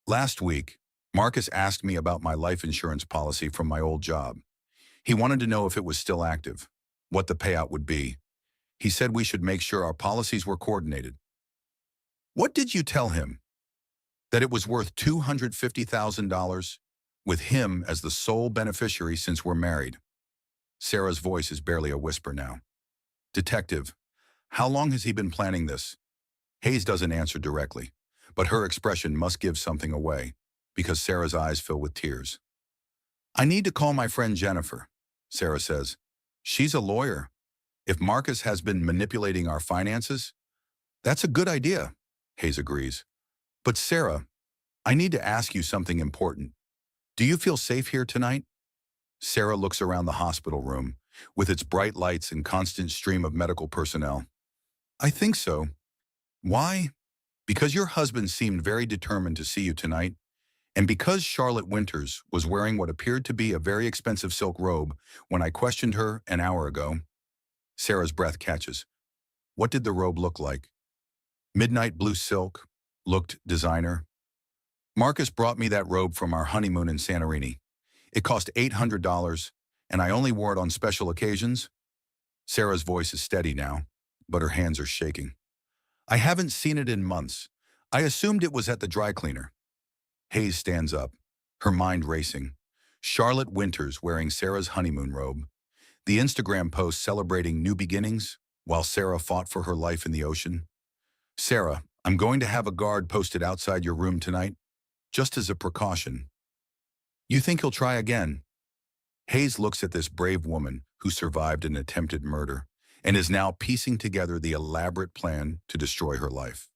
Last week, Marcus asked me about my life insurance policy from my old job. He wanted to know if it was still active, what the payout would be. He said we should make sure our policies were coordinated. What did you tell him? That it was worth $250,000, with him as the sole beneficiary since we're married. Sarah's voice is barely a whisper now. Detective, how long has he been planning this? Hayes doesn't answer directly, but her expression must give something away, because Sarah's eyes fill with tears. I need to call my friend Jennifer, Sarah says. She's a lawyer. If Marcus has been manipulating our finances, that's a good idea, Hayes agrees. But Sarah, I need to ask you something important. Do you feel safe here tonight? Sarah looks around the hospital room, with its bright lights and constant stream of medical personnel. I think so. Why? Because your husband seemed very determined to see you tonight, and because Charlotte Winters was wearing what appeared to be a very expensive silk robe when I questioned her an hour ago. Sarah's breath catches. What did the robe look like? Midnight blue silk, looked designer. Marcus brought me that robe from our honeymoon in Santorini. It cost $800, and I only wore it on special occasions. Sarah's voice is steady now, but her hands are shaking. I haven't seen it in months. I assumed it was at the dry cleaner. Hayes stands up, her mind racing. Charlotte Winters wearing Sarah's honeymoon robe. The Instagram post celebrating new beginnings while Sarah fought for her life in the ocean. Sarah, I'm going to have a guard posted outside your room tonight, just as a precaution. You think he'll try again? Hayes looks at this brave woman who survived an attempted murder and is now piecing together the elaborate plan to destroy her life.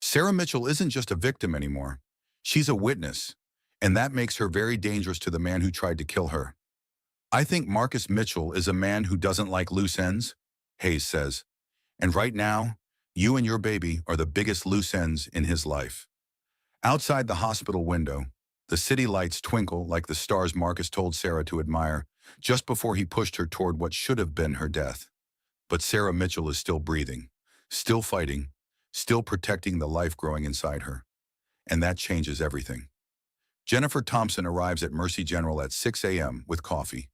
Sarah Mitchell isn't just a victim anymore. She's a witness, and that makes her very dangerous to the man who tried to kill her. I think Marcus Mitchell is a man who doesn't like loose ends, Hayes says, and right now, you and your baby are the biggest loose ends in his life. Outside the hospital window, the city lights twinkle like the stars Marcus told Sarah to admire just before he pushed her toward what should have been her death. But Sarah Mitchell is still breathing, still fighting, still protecting the life growing inside her. And that changes everything. Jennifer Thompson arrives at Mercy General at 6 a.m. with coffee,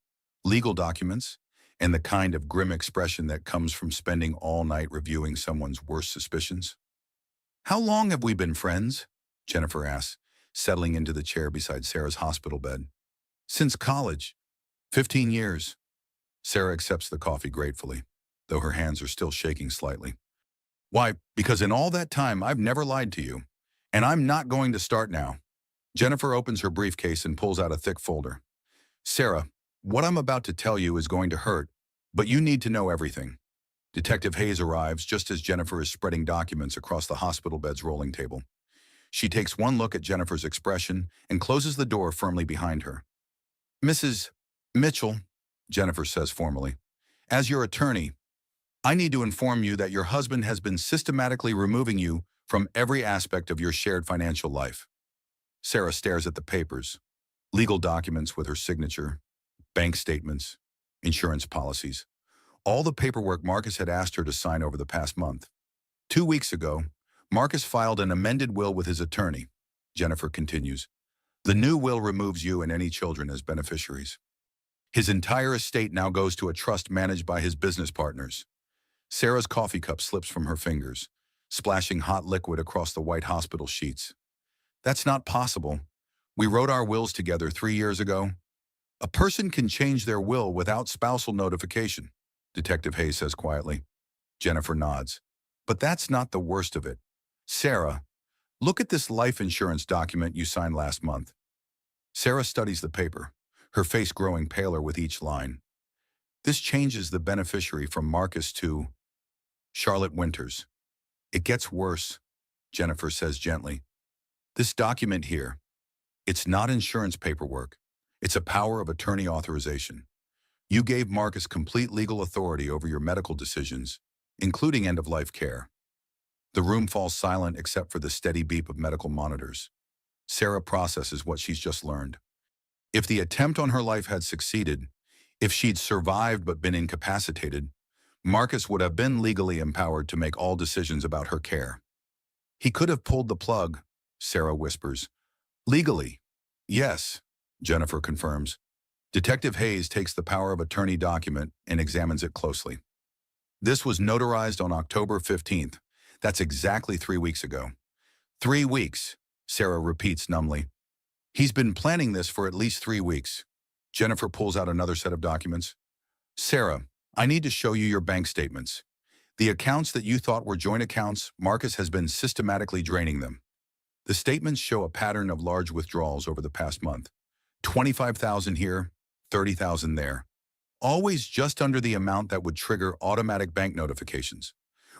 legal documents, and the kind of grim expression that comes from spending all night reviewing someone's worst suspicions. How long have we been friends? Jennifer asks, settling into the chair beside Sarah's hospital bed. Since college. 15 years. Sarah accepts the coffee gratefully, though her hands are still shaking slightly. Why, because in all that time, I've never lied to you. And I'm not going to start now. Jennifer opens her briefcase and pulls out a thick folder. Sarah, what I'm about to tell you is going to hurt, but you need to know everything. Detective Hayes arrives just as Jennifer is spreading documents across the hospital bed's rolling table. She takes one look at Jennifer's expression and closes the door firmly behind her. Mrs. Mitchell, Jennifer says formally, as your attorney, I need to inform you that your husband has been systematically removing you from every aspect of your shared financial life. Sarah stares at the papers, legal documents with her signature, bank statements, insurance policies, all the paperwork Marcus had asked her to sign over the past month. 2 weeks ago, Marcus filed an amended will with his attorney. Jennifer continues, the new will removes you and any children as beneficiaries. His entire estate now goes to a trust managed by his business partners. Sarah's coffee cup slips from her fingers, splashing hot liquid across the white hospital sheets. That's not possible. We wrote our wills together 3 years ago. A person can change their will without spousal notification, Detective Hayes says quietly. Jennifer nods. But that's not the worst of it. Sarah, look at this life insurance document you signed last month. Sarah studies the paper, her face growing paler with each line. This changes the beneficiary from Marcus to Charlotte Winters. It gets worse, Jennifer says gently. This document here, it's not insurance paperwork. It's a power of attorney authorization. You gave Marcus complete legal authority over your medical decisions, including end-of-life care. The room falls silent except for the steady beep of medical monitors. Sarah processes what she's just learned. If the attempt on her life had succeeded, if she'd survived but been incapacitated, Marcus would have been legally empowered to make all decisions about her care. He could have pulled the plug, Sarah whispers. Legally. Yes, Jennifer confirms. Detective Hayes takes the power of attorney document and examines it closely. This was notarized on October 15th. That's exactly 3 weeks ago. 3 weeks, Sarah repeats numbly. He's been planning this for at least 3 weeks. Jennifer pulls out another set of documents. Sarah, I need to show you your bank statements. The accounts that you thought were joint accounts, Marcus has been systematically draining them. The statements show a pattern of large withdrawals over the past month. 25,000 here, 30,000 there. Always just under the amount that would trigger automatic bank notifications.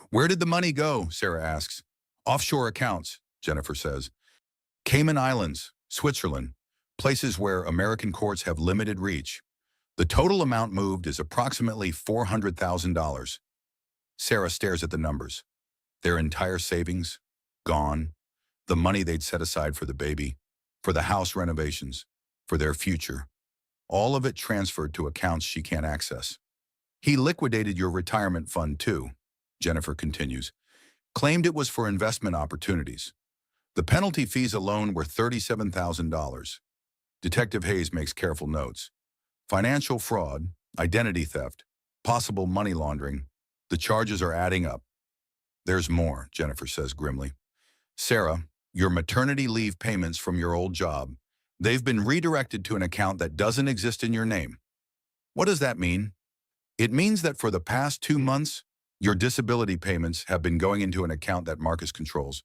Where did the money go? Sarah asks. Offshore accounts, Jennifer says. Cayman Islands, Switzerland, places where American courts have limited reach. The total amount moved is approximately $400,000. Sarah stares at the numbers. Their entire savings, gone. The money they'd set aside for the baby, for the house renovations, for their future. All of it transferred to accounts she can't access. He liquidated your retirement fund too, Jennifer continues. Claimed it was for investment opportunities. The penalty fees alone were $37,000. Detective Hayes makes careful notes. Financial fraud, identity theft, possible money laundering. The charges are adding up. There's more, Jennifer says grimly. Sarah, your maternity leave payments from your old job, they've been redirected to an account that doesn't exist in your name. What does that mean? It means that for the past 2 months, your disability payments have been going into an account that Marcus controls.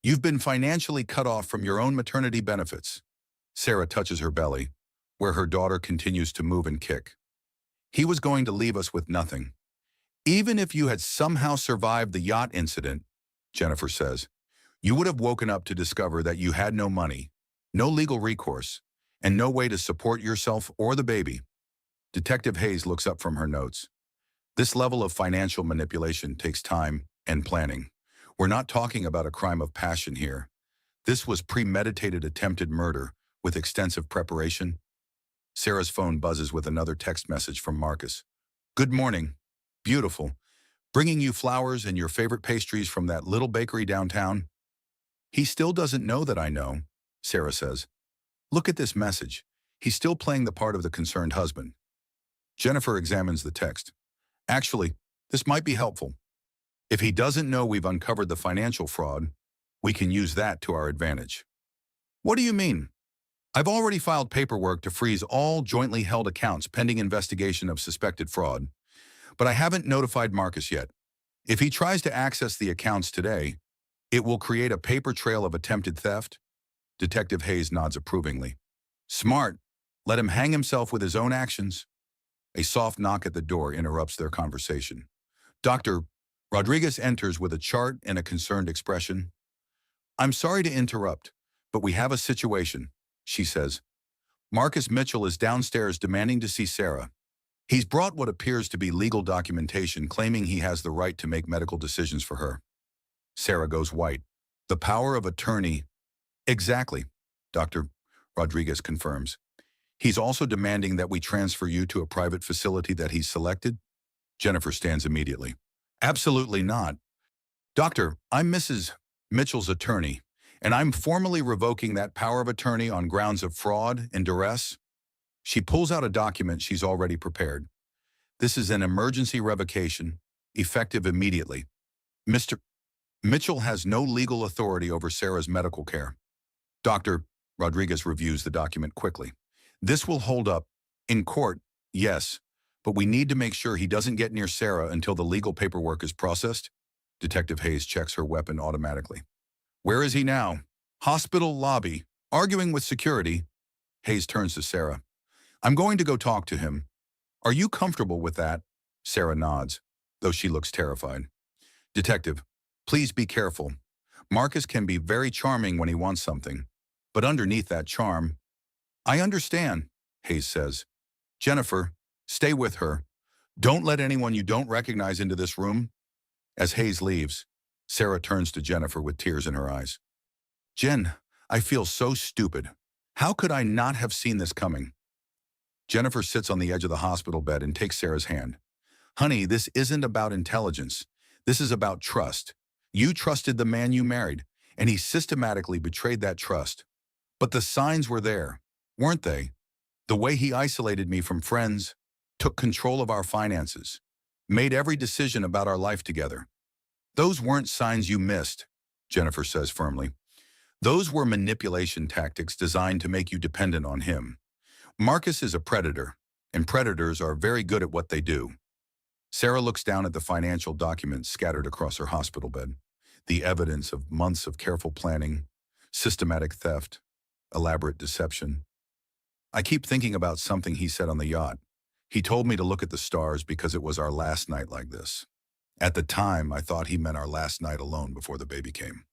You've been financially cut off from your own maternity benefits. Sarah touches her belly, where her daughter continues to move and kick. He was going to leave us with nothing. Even if you had somehow survived the yacht incident, Jennifer says, you would have woken up to discover that you had no money, no legal recourse, and no way to support yourself or the baby. Detective Hayes looks up from her notes. This level of financial manipulation takes time and planning. We're not talking about a crime of passion here. This was premeditated attempted murder with extensive preparation. Sarah's phone buzzes with another text message from Marcus. Good morning. Beautiful. Bringing you flowers and your favorite pastries from that little bakery downtown. He still doesn't know that I know, Sarah says. Look at this message. He's still playing the part of the concerned husband. Jennifer examines the text. Actually, this might be helpful. If he doesn't know we've uncovered the financial fraud, we can use that to our advantage. What do you mean? I've already filed paperwork to freeze all jointly held accounts pending investigation of suspected fraud, but I haven't notified Marcus yet. If he tries to access the accounts today, it will create a paper trail of attempted theft. Detective Hayes nods approvingly. Smart. Let him hang himself with his own actions. A soft knock at the door interrupts their conversation. Dr. Rodriguez enters with a chart and a concerned expression. I'm sorry to interrupt, but we have a situation, she says. Marcus Mitchell is downstairs demanding to see Sarah. He's brought what appears to be legal documentation claiming he has the right to make medical decisions for her. Sarah goes white. The power of attorney. Exactly, Dr. Rodriguez confirms. He's also demanding that we transfer you to a private facility that he's selected. Jennifer stands immediately. Absolutely not. Doctor, I'm Mrs. Mitchell's attorney, and I'm formally revoking that power of attorney on grounds of fraud and duress. She pulls out a document she's already prepared. This is an emergency revocation, effective immediately. Mr. Mitchell has no legal authority over Sarah's medical care. Dr. Rodriguez reviews the document quickly. This will hold up. In court, yes, but we need to make sure he doesn't get near Sarah until the legal paperwork is processed. Detective Hayes checks her weapon automatically. Where is he now? Hospital lobby, arguing with security. Hayes turns to Sarah. I'm going to go talk to him. Are you comfortable with that? Sarah nods, though she looks terrified. Detective, please be careful. Marcus can be very charming when he wants something, but underneath that charm. I understand, Hayes says. Jennifer, stay with her. Don't let anyone you don't recognize into this room. As Hayes leaves, Sarah turns to Jennifer with tears in her eyes. Jen, I feel so stupid. How could I not have seen this coming? Jennifer sits on the edge of the hospital bed and takes Sarah's hand. Honey, this isn't about intelligence. This is about trust. You trusted the man you married, and he systematically betrayed that trust. But the signs were there, weren't they? The way he isolated me from friends, took control of our finances, made every decision about our life together. Those weren't signs you missed, Jennifer says firmly. Those were manipulation tactics designed to make you dependent on him. Marcus is a predator, and predators are very good at what they do. Sarah looks down at the financial documents scattered across her hospital bed, the evidence of months of careful planning, systematic theft, elaborate deception. I keep thinking about something he said on the yacht. He told me to look at the stars because it was our last night like this. At the time, I thought he meant our last night alone before the baby came.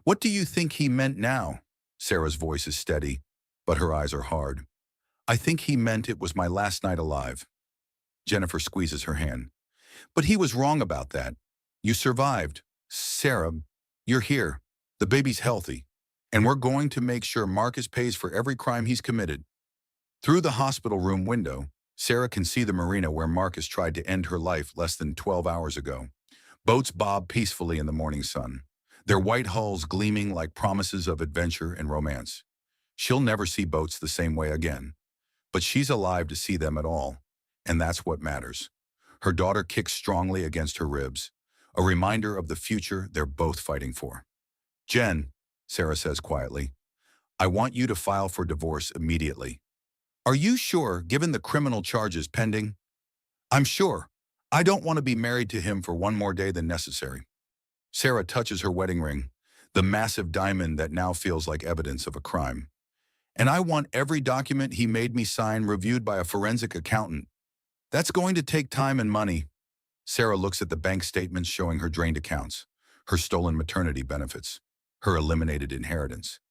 What do you think he meant now? Sarah's voice is steady, but her eyes are hard. I think he meant it was my last night alive. Jennifer squeezes her hand. But he was wrong about that. You survived. Sarah, you're here. The baby's healthy. And we're going to make sure Marcus pays for every crime he's committed. Through the hospital room window, Sarah can see the marina where Marcus tried to end her life less than 12 hours ago. Boats bob peacefully in the morning sun, their white hulls gleaming like promises of adventure and romance. She'll never see boats the same way again. But she's alive to see them at all, and that's what matters. Her daughter kicks strongly against her ribs, a reminder of the future they're both fighting for. Jen, Sarah says quietly, I want you to file for divorce immediately. Are you sure, given the criminal charges pending? I'm sure. I don't want to be married to him for one more day than necessary. Sarah touches her wedding ring, the massive diamond that now feels like evidence of a crime. And I want every document he made me sign reviewed by a forensic accountant. That's going to take time and money. Sarah looks at the bank statements showing her drained accounts, her stolen maternity benefits, her eliminated inheritance.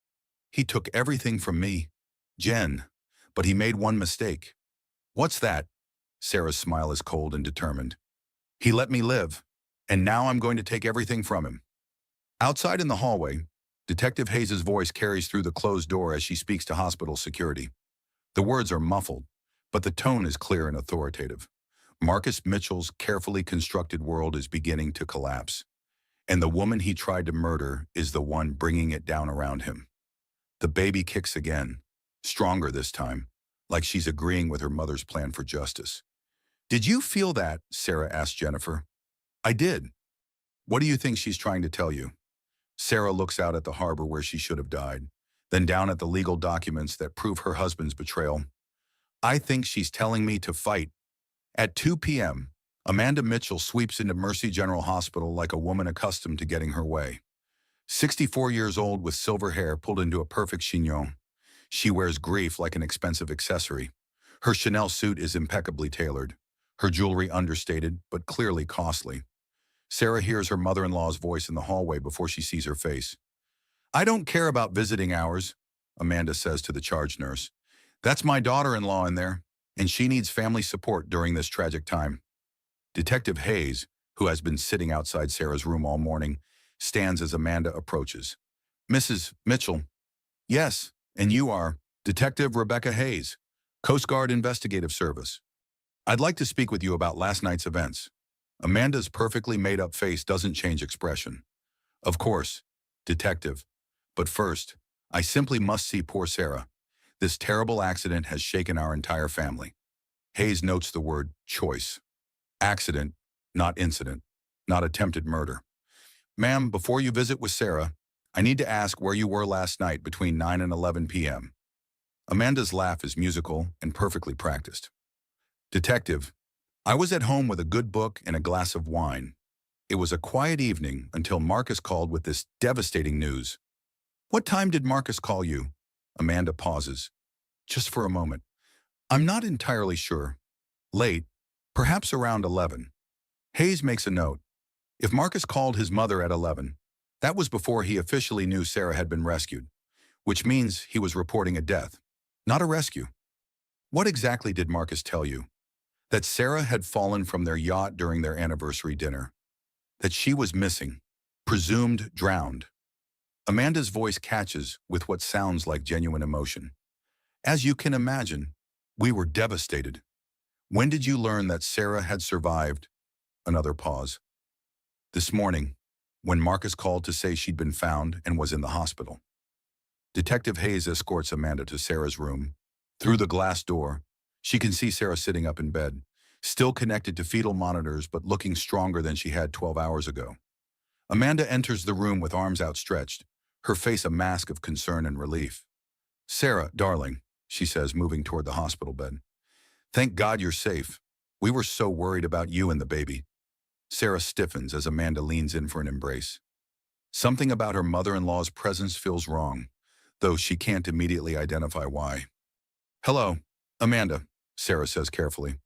He took everything from me, Jen, but he made one mistake. What's that? Sarah's smile is cold and determined. He let me live, and now I'm going to take everything from him. Outside in the hallway, Detective Hayes' voice carries through the closed door as she speaks to hospital security. The words are muffled, but the tone is clear and authoritative. Marcus Mitchell's carefully constructed world is beginning to collapse, and the woman he tried to murder is the one bringing it down around him. The baby kicks again, stronger this time, like she's agreeing with her mother's plan for justice. Did you feel that? Sarah asked Jennifer. I did. What do you think she's trying to tell you? Sarah looks out at the harbor where she should have died, then down at the legal documents that prove her husband's betrayal. I think she's telling me to fight. At 2 p.m., Amanda Mitchell sweeps into Mercy General Hospital like a woman accustomed to getting her way. 64 years old with silver hair pulled into a perfect chignon. She wears grief like an expensive accessory. Her Chanel suit is impeccably tailored. Her jewelry understated, but clearly costly. Sarah hears her mother-in-law's voice in the hallway before she sees her face. I don't care about visiting hours, Amanda says to the charge nurse. That's my daughter-in-law in there, and she needs family support during this tragic time. Detective Hayes, who has been sitting outside Sarah's room all morning, stands as Amanda approaches. Mrs. Mitchell. Yes, and you are Detective Rebecca Hayes, Coast Guard Investigative Service. I'd like to speak with you about last night's events. Amanda's perfectly made-up face doesn't change expression. Of course, Detective. But first, I simply must see poor Sarah. This terrible accident has shaken our entire family. Hayes notes the word choice. Accident, not incident, not attempted murder. Ma'am, before you visit with Sarah, I need to ask where you were last night between 9 and 11 p.m. Amanda's laugh is musical and perfectly practiced. Detective, I was at home with a good book and a glass of wine. It was a quiet evening until Marcus called with this devastating news. What time did Marcus call you? Amanda pauses. Just for a moment. I'm not entirely sure. Late, perhaps around 11. Hayes makes a note. If Marcus called his mother at 11, that was before he officially knew Sarah had been rescued, which means he was reporting a death, not a rescue. What exactly did Marcus tell you? That Sarah had fallen from their yacht during their anniversary dinner. That she was missing, presumed drowned. Amanda's voice catches with what sounds like genuine emotion. As you can imagine, we were devastated. When did you learn that Sarah had survived? Another pause. This morning, when Marcus called to say she'd been found and was in the hospital. Detective Hayes escorts Amanda to Sarah's room. Through the glass door, she can see Sarah sitting up in bed, still connected to fetal monitors but looking stronger than she had 12 hours ago. Amanda enters the room with arms outstretched, her face a mask of concern and relief. Sarah, darling, she says, moving toward the hospital bed. Thank God you're safe. We were so worried about you and the baby. Sarah stiffens as Amanda leans in for an embrace. Something about her mother-in-law's presence feels wrong, though she can't immediately identify why. Hello, Amanda, Sarah says carefully.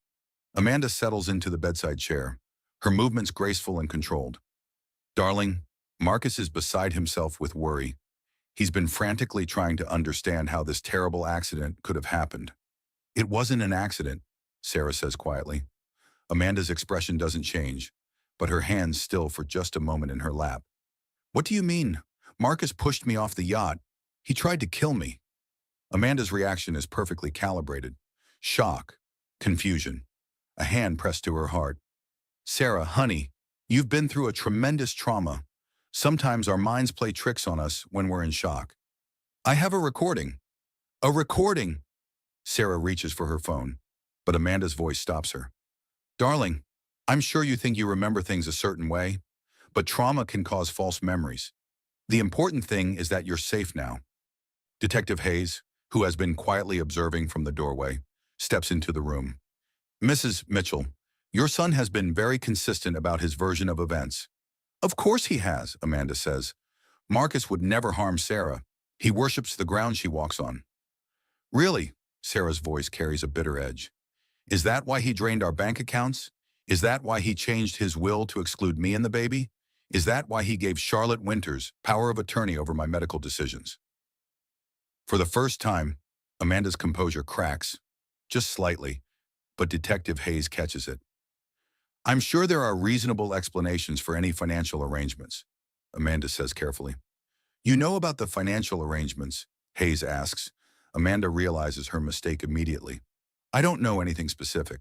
Amanda settles into the bedside chair, her movements graceful and controlled. Darling, Marcus is beside himself with worry. He's been frantically trying to understand how this terrible accident could have happened. It wasn't an accident, Sarah says quietly. Amanda's expression doesn't change, but her hands still for just a moment in her lap. What do you mean? Marcus pushed me off the yacht. He tried to kill me. Amanda's reaction is perfectly calibrated. Shock, confusion, a hand pressed to her heart. Sarah, honey, you've been through a tremendous trauma. Sometimes our minds play tricks on us when we're in shock. I have a recording. A recording! Sarah reaches for her phone, but Amanda's voice stops her. Darling, I'm sure you think you remember things a certain way, but trauma can cause false memories. The important thing is that you're safe now. Detective Hayes, who has been quietly observing from the doorway, steps into the room. Mrs. Mitchell, your son has been very consistent about his version of events. Of course he has, Amanda says. Marcus would never harm Sarah. He worships the ground she walks on. Really? Sarah's voice carries a bitter edge. Is that why he drained our bank accounts? Is that why he changed his will to exclude me and the baby? Is that why he gave Charlotte Winters power of attorney over my medical decisions? For the first time, Amanda's composure cracks, just slightly, but Detective Hayes catches it. I'm sure there are reasonable explanations for any financial arrangements, Amanda says carefully. You know about the financial arrangements? Hayes asks. Amanda realizes her mistake immediately. I don't know anything specific.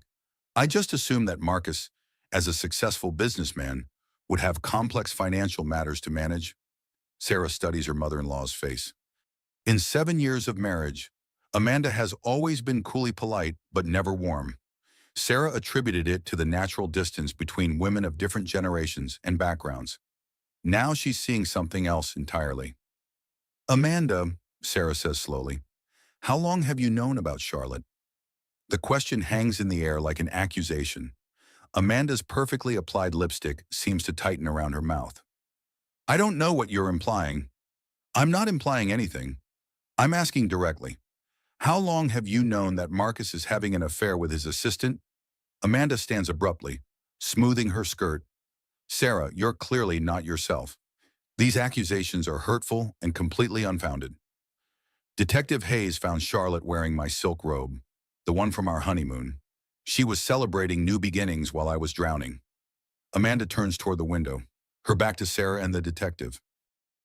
I just assume that Marcus, as a successful businessman, would have complex financial matters to manage. Sarah studies her mother-in-law's face. In 7 years of marriage, Amanda has always been coolly polite, but never warm. Sarah attributed it to the natural distance between women of different generations and backgrounds. Now she's seeing something else entirely. Amanda, Sarah says slowly, how long have you known about Charlotte? The question hangs in the air like an accusation. Amanda's perfectly applied lipstick seems to tighten around her mouth. I don't know what you're implying. I'm not implying anything. I'm asking directly. How long have you known that Marcus is having an affair with his assistant? Amanda stands abruptly, smoothing her skirt. Sarah, you're clearly not yourself. These accusations are hurtful and completely unfounded. Detective Hayes found Charlotte wearing my silk robe, the one from our honeymoon. She was celebrating new beginnings while I was drowning. Amanda turns toward the window, her back to Sarah and the detective.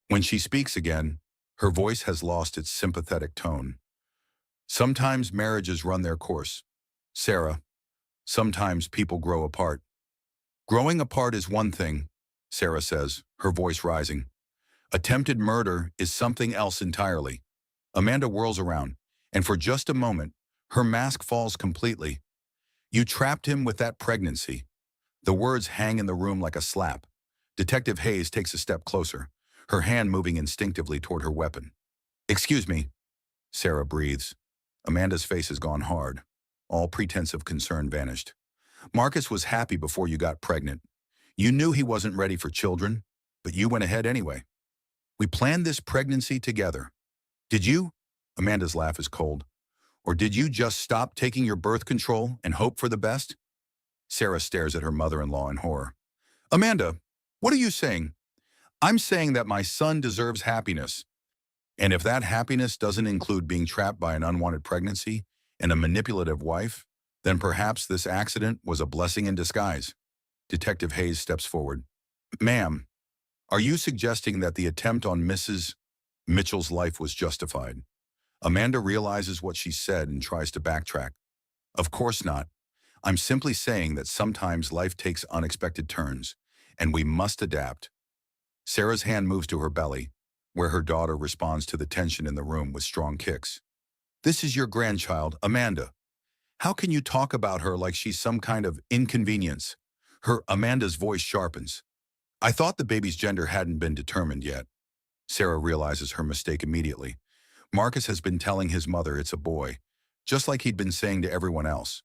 When she speaks again, her voice has lost its sympathetic tone. Sometimes marriages run their course. Sarah, sometimes people grow apart. Growing apart is one thing, Sarah says, her voice rising. Attempted murder is something else entirely. Amanda whirls around, and for just a moment, her mask falls completely. You trapped him with that pregnancy. The words hang in the room like a slap. Detective Hayes takes a step closer, her hand moving instinctively toward her weapon. Excuse me, Sarah breathes. Amanda's face has gone hard. All pretense of concern vanished. Marcus was happy before you got pregnant. You knew he wasn't ready for children, but you went ahead anyway. We planned this pregnancy together. Did you? Amanda's laugh is cold. Or did you just stop taking your birth control and hope for the best? Sarah stares at her mother-in-law in horror. Amanda, what are you saying? I'm saying that my son deserves happiness. And if that happiness doesn't include being trapped by an unwanted pregnancy and a manipulative wife, then perhaps this accident was a blessing in disguise. Detective Hayes steps forward. Ma'am, are you suggesting that the attempt on Mrs. Mitchell's life was justified? Amanda realizes what she said and tries to backtrack. Of course not. I'm simply saying that sometimes life takes unexpected turns, and we must adapt. Sarah's hand moves to her belly, where her daughter responds to the tension in the room with strong kicks. This is your grandchild, Amanda. How can you talk about her like she's some kind of inconvenience? Amanda's voice sharpens. I thought the baby's gender hadn't been determined yet. Sarah realizes her mistake immediately. Marcus has been telling his mother it's a boy, just like he'd been saying to everyone else.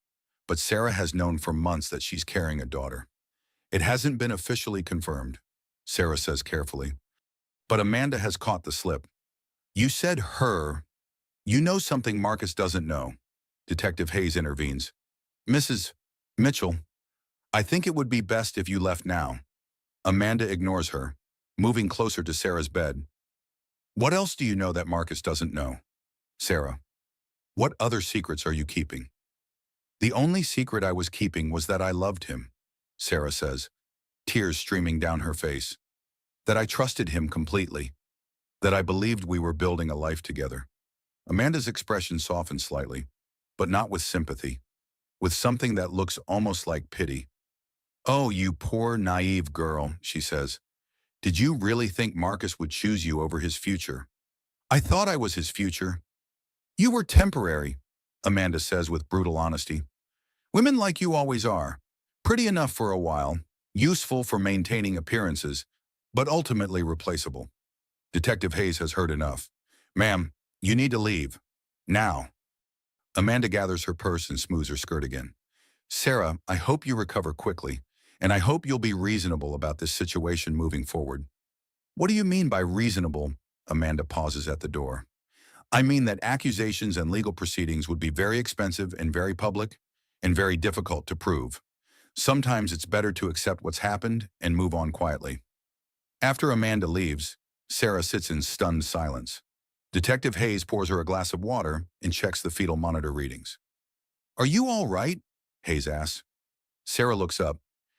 But Sarah has known for months that she's carrying a daughter. It hasn't been officially confirmed, Sarah says carefully. But Amanda has caught the slip. You said her. You know something Marcus doesn't know. Detective Hayes intervenes. Mrs. Mitchell, I think it would be best if you left now. Amanda ignores her, moving closer to Sarah's bed. What else do you know that Marcus doesn't know? Sarah, what other secrets are you keeping? The only secret I was keeping was that I loved him, Sarah says, tears streaming down her face. That I trusted him completely. That I believed we were building a life together. Amanda's expression softens slightly, but not with sympathy, with something that looks almost like pity. Oh, you poor, naive girl, she says. Did you really think Marcus would choose you over his future? I thought I was his future. You were temporary, Amanda says with brutal honesty. Women like you always are. Pretty enough for a while, useful for maintaining appearances, but ultimately replaceable. Detective Hayes has heard enough. Ma'am, you need to leave. Now. Amanda gathers her purse and smooths her skirt again. Sarah, I hope you recover quickly, and I hope you'll be reasonable about this situation moving forward. What do you mean by reasonable? Amanda pauses at the door. I mean that accusations and legal proceedings would be very expensive and very public and very difficult to prove. Sometimes it's better to accept what's happened and move on quietly. After Amanda leaves, Sarah sits in stunned silence. Detective Hayes pours her a glass of water and checks the fetal monitor readings. Are you all right? Hayes asks. Sarah looks up,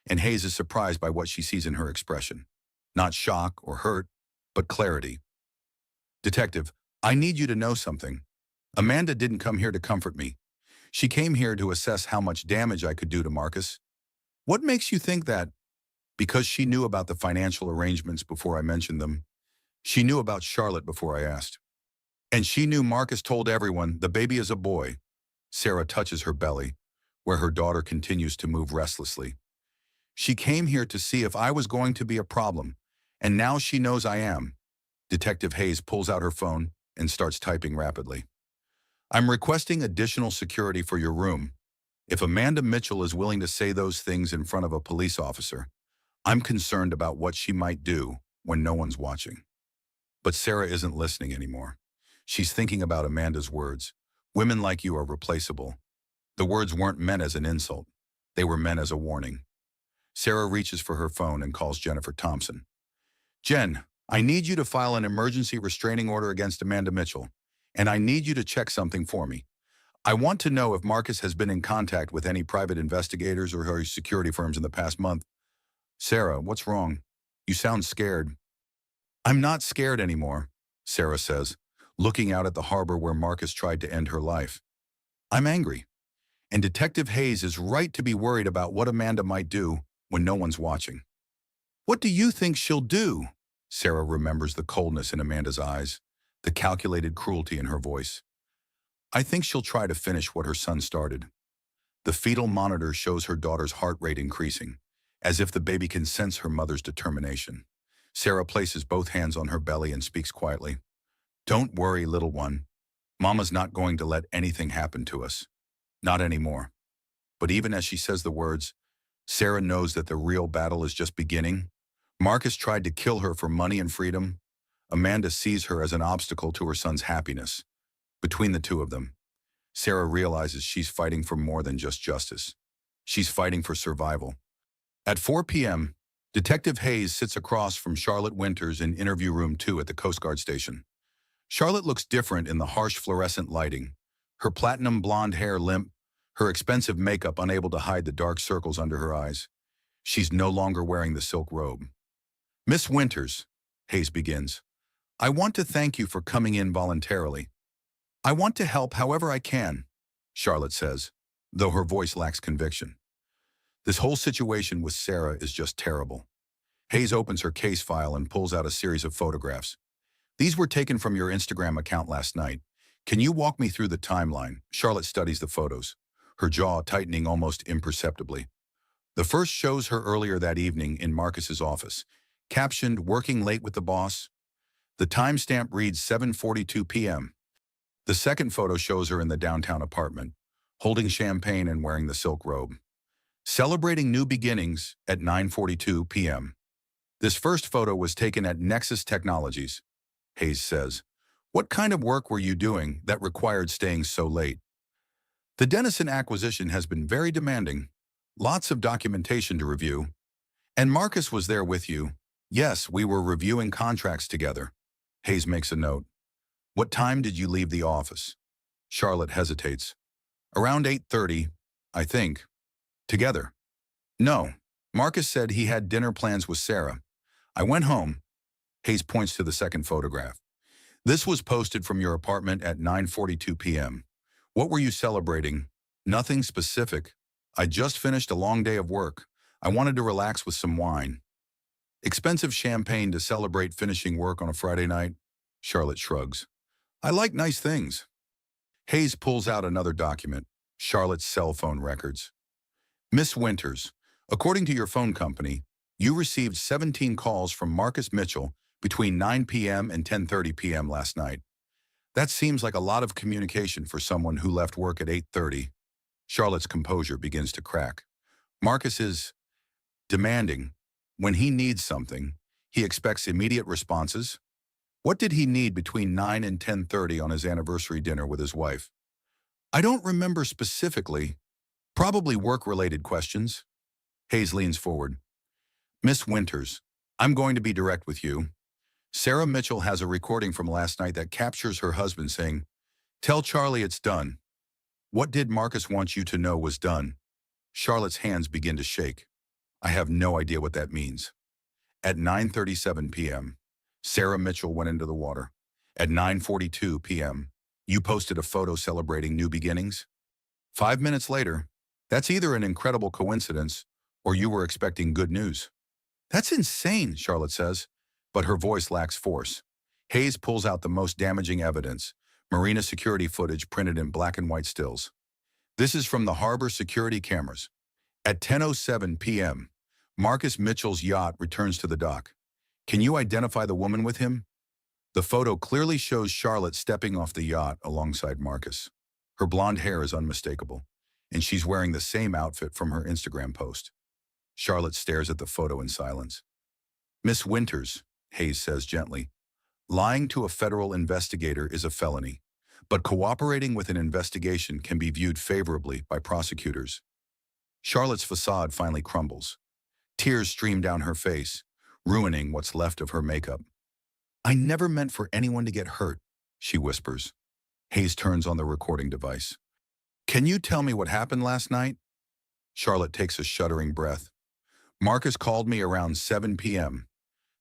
and Hayes is surprised by what she sees in her expression. Not shock or hurt, but clarity. Detective, I need you to know something. Amanda didn't come here to comfort me. She came here to assess how much damage I could do to Marcus. What makes you think that? Because she knew about the financial arrangements before I mentioned them. She knew about Charlotte before I asked. And she knew Marcus told everyone the baby is a boy. Sarah touches her belly, where her daughter continues to move restlessly. She came here to see if I was going to be a problem, and now she knows I am. Detective Hayes pulls out her phone and starts typing rapidly. I'm requesting additional security for your room. If Amanda Mitchell is willing to say those things in front of a police officer, I'm concerned about what she might do when no one's watching. But Sarah isn't listening anymore. She's thinking about Amanda's words. Women like you are replaceable. The words weren't meant as an insult. They were meant as a warning. Sarah reaches for her phone and calls Jennifer Thompson. Jen, I need you to file an emergency restraining order against Amanda Mitchell, and I need you to check something for me. I want to know if Marcus has been in contact with any private investigators or her security firms in the past month. Sarah, what's wrong? You sound scared. I'm not scared anymore, Sarah says, looking out at the harbor where Marcus tried to end her life. I'm angry. And Detective Hayes is right to be worried about what Amanda might do when no one's watching. What do you think she'll do? Sarah remembers the coldness in Amanda's eyes, the calculated cruelty in her voice. I think she'll try to finish what her son started. The fetal monitor shows her daughter's heart rate increasing, as if the baby can sense her mother's determination. Sarah places both hands on her belly and speaks quietly. Don't worry, little one. Mama's not going to let anything happen to us. Not anymore. But even as she says the words, Sarah knows that the real battle is just beginning. Marcus tried to kill her for money and freedom. Amanda sees her as an obstacle to her son's happiness. Between the two of them, Sarah realizes she's fighting for more than just justice. She's fighting for survival. At 4 p.m., Detective Hayes sits across from Charlotte Winters in interview room 2 at the Coast Guard station. Charlotte looks different in the harsh fluorescent lighting, her platinum blonde hair limp, her expensive makeup unable to hide the dark circles under her eyes. She's no longer wearing the silk robe. Miss Winters, Hayes begins, I want to thank you for coming in voluntarily. I want to help however I can, Charlotte says, though her voice lacks conviction. This whole situation with Sarah is just terrible. Hayes opens her case file and pulls out a series of photographs. These were taken from your Instagram account last night. Can you walk me through the timeline? Charlotte studies the photos, her jaw tightening almost imperceptibly. The first shows her earlier that evening in Marcus's office, captioned, working late with the boss. The timestamp reads 7:42 p.m. The second photo shows her in the downtown apartment, holding champagne and wearing the silk robe. Celebrating new beginnings at 9:42 p.m. This first photo was taken at Nexus Technologies, Hayes says. What kind of work were you doing that required staying so late? The Denison acquisition has been very demanding. Lots of documentation to review. And Marcus was there with you. Yes, we were reviewing contracts together. Hayes makes a note. What time did you leave the office? Charlotte hesitates. Around 8:30, I think. Together. No. Marcus said he had dinner plans with Sarah. I went home. Hayes points to the second photograph. This was posted from your apartment at 9:42 p.m. What were you celebrating? Nothing specific. I just finished a long day of work. I wanted to relax with some wine. Expensive champagne to celebrate finishing work on a Friday night? Charlotte shrugs. I like nice things. Hayes pulls out another document, Charlotte's cell phone records. Miss Winters, according to your phone company, you received 17 calls from Marcus Mitchell between 9 p.m. and 10:30 p.m. last night. That seems like a lot of communication for someone who left work at 8:30. Charlotte's composure begins to crack. Marcus is demanding. When he needs something, he expects immediate responses. What did he need between 9 and 10:30 on his anniversary dinner with his wife? I don't remember specifically. Probably work-related questions. Hayes leans forward. Miss Winters, I'm going to be direct with you. Sarah Mitchell has a recording from last night that captures her husband saying, tell Charlie it's done. What did Marcus want you to know was done? Charlotte's hands begin to shake. I have no idea what that means. At 9:37 p.m., Sarah Mitchell went into the water. At 9:42 p.m., you posted a photo celebrating new beginnings. 5 minutes later, that's either an incredible coincidence or you were expecting good news. That's insane, Charlotte says, but her voice lacks force. Hayes pulls out the most damaging evidence, Marina security footage printed in black and white stills. This is from the harbor security cameras. At 10:07 p.m., Marcus Mitchell's yacht returns to the dock. Can you identify the woman with him? The photo clearly shows Charlotte stepping off the yacht alongside Marcus. Her blonde hair is unmistakable, and she's wearing the same outfit from her Instagram post. Charlotte stares at the photo in silence. Miss Winters, Hayes says gently, lying to a federal investigator is a felony, but cooperating with an investigation can be viewed favorably by prosecutors. Charlotte's facade finally crumbles. Tears stream down her face, ruining what's left of her makeup. I never meant for anyone to get hurt, she whispers. Hayes turns on the recording device. Can you tell me what happened last night? Charlotte takes a shuddering breath. Marcus called me around 7 p.m.,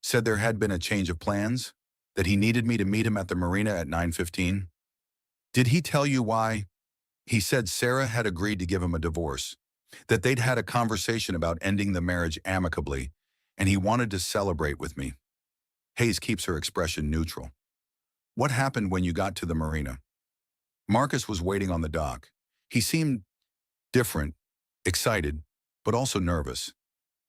said there had been a change of plans, that he needed me to meet him at the marina at 9:15. Did he tell you why? He said Sarah had agreed to give him a divorce, that they'd had a conversation about ending the marriage amicably, and he wanted to celebrate with me. Hayes keeps her expression neutral. What happened when you got to the marina? Marcus was waiting on the dock. He seemed different, excited, but also nervous.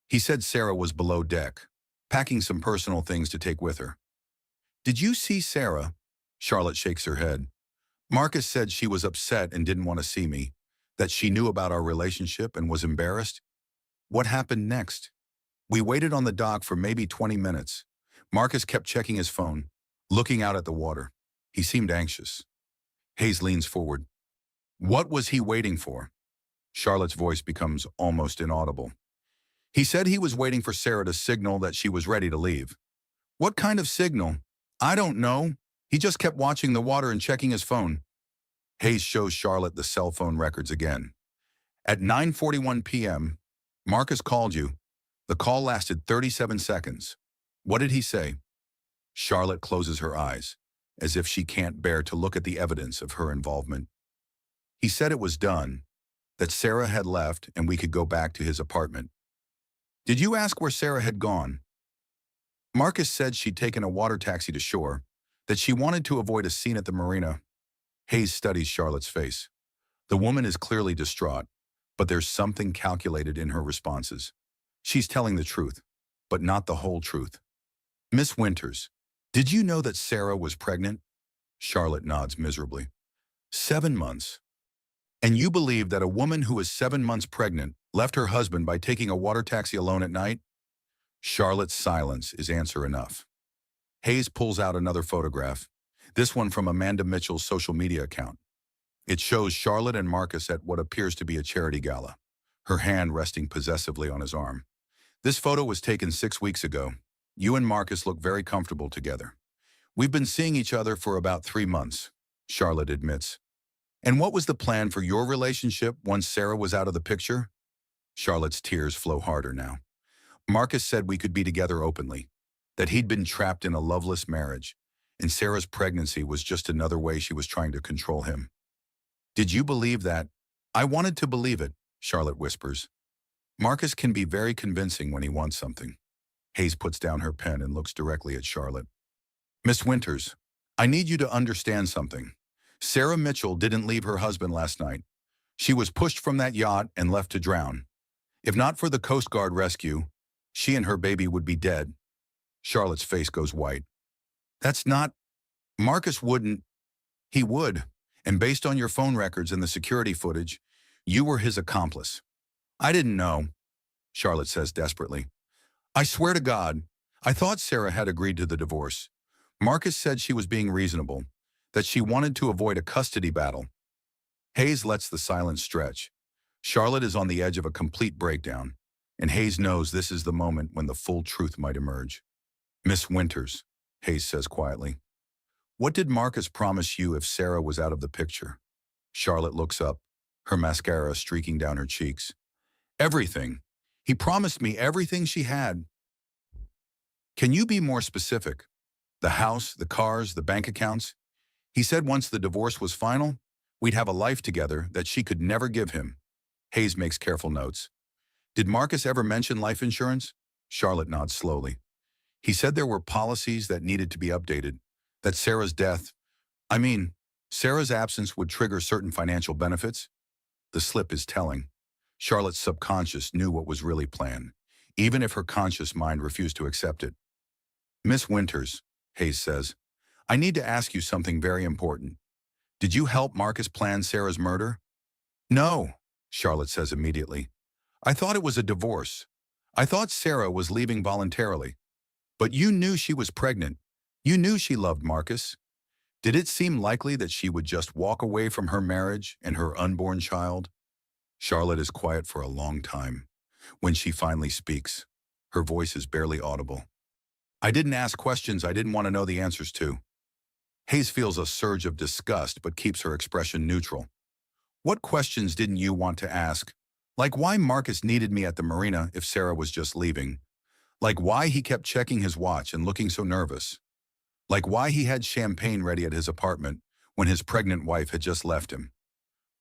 He said Sarah was below deck, packing some personal things to take with her. Did you see Sarah? Charlotte shakes her head. Marcus said she was upset and didn't want to see me, that she knew about our relationship and was embarrassed. What happened next? We waited on the dock for maybe 20 minutes. Marcus kept checking his phone, looking out at the water. He seemed anxious. Hayes leans forward. What was he waiting for? Charlotte's voice becomes almost inaudible. He said he was waiting for Sarah to signal that she was ready to leave. What kind of signal? I don't know. He just kept watching the water and checking his phone. Hayes shows Charlotte the cell phone records again. At 9:41 p.m., Marcus called you. The call lasted 37 seconds. What did he say? Charlotte closes her eyes, as if she can't bear to look at the evidence of her involvement. He said it was done, that Sarah had left and we could go back to his apartment. Did you ask where Sarah had gone? Marcus said she'd taken a water taxi to shore, that she wanted to avoid a scene at the marina. Hayes studies Charlotte's face. The woman is clearly distraught, but there's something calculated in her responses. She's telling the truth, but not the whole truth. Miss Winters, did you know that Sarah was pregnant? Charlotte nods miserably. 7 months. And you believe that a woman who is 7 months pregnant left her husband by taking a water taxi alone at night? Charlotte's silence is answer enough. Hayes pulls out another photograph, this one from Amanda Mitchell's social media account. It shows Charlotte and Marcus at what appears to be a charity gala, her hand resting possessively on his arm. This photo was taken 6 weeks ago. You and Marcus look very comfortable together. We've been seeing each other for about 3 months, Charlotte admits. And what was the plan for your relationship once Sarah was out of the picture? Charlotte's tears flow harder now. Marcus said we could be together openly, that he'd been trapped in a loveless marriage, and Sarah's pregnancy was just another way she was trying to control him. Did you believe that? I wanted to believe it, Charlotte whispers. Marcus can be very convincing when he wants something. Hayes puts down her pen and looks directly at Charlotte. Miss Winters, I need you to understand something. Sarah Mitchell didn't leave her husband last night. She was pushed from that yacht and left to drown. If not for the Coast Guard rescue, she and her baby would be dead. Charlotte's face goes white. That's not... Marcus wouldn't... He would. And based on your phone records and the security footage, you were his accomplice. I didn't know, Charlotte says desperately. I swear to God, I thought Sarah had agreed to the divorce. Marcus said she was being reasonable, that she wanted to avoid a custody battle. Hayes lets the silence stretch. Charlotte is on the edge of a complete breakdown, and Hayes knows this is the moment when the full truth might emerge. Miss Winters, Hayes says quietly, what did Marcus promise you if Sarah was out of the picture? Charlotte looks up, her mascara streaking down her cheeks. Everything. He promised me everything she had. Can you be more specific? The house, the cars, the bank accounts? He said once the divorce was final, we'd have a life together that she could never give him. Hayes makes careful notes. Did Marcus ever mention life insurance? Charlotte nods slowly. He said there were policies that needed to be updated, that Sarah's death, Sarah's absence would trigger certain financial benefits. The slip is telling. Charlotte's subconscious knew what was really planned, even if her conscious mind refused to accept it. Miss Winters, Hayes says, I need to ask you something very important. Did you help Marcus plan Sarah's murder? No, Charlotte says immediately. I thought it was a divorce. I thought Sarah was leaving voluntarily. But you knew she was pregnant. You knew she loved Marcus. Did it seem likely that she would just walk away from her marriage and her unborn child? Charlotte is quiet for a long time. When she finally speaks, her voice is barely audible. I didn't ask questions I didn't want to know the answers to. Hayes feels a surge of disgust but keeps her expression neutral. What questions didn't you want to ask? Like why Marcus needed me at the marina if Sarah was just leaving. Like why he kept checking his watch and looking so nervous. Like why he had champagne ready at his apartment when his pregnant wife had just left him.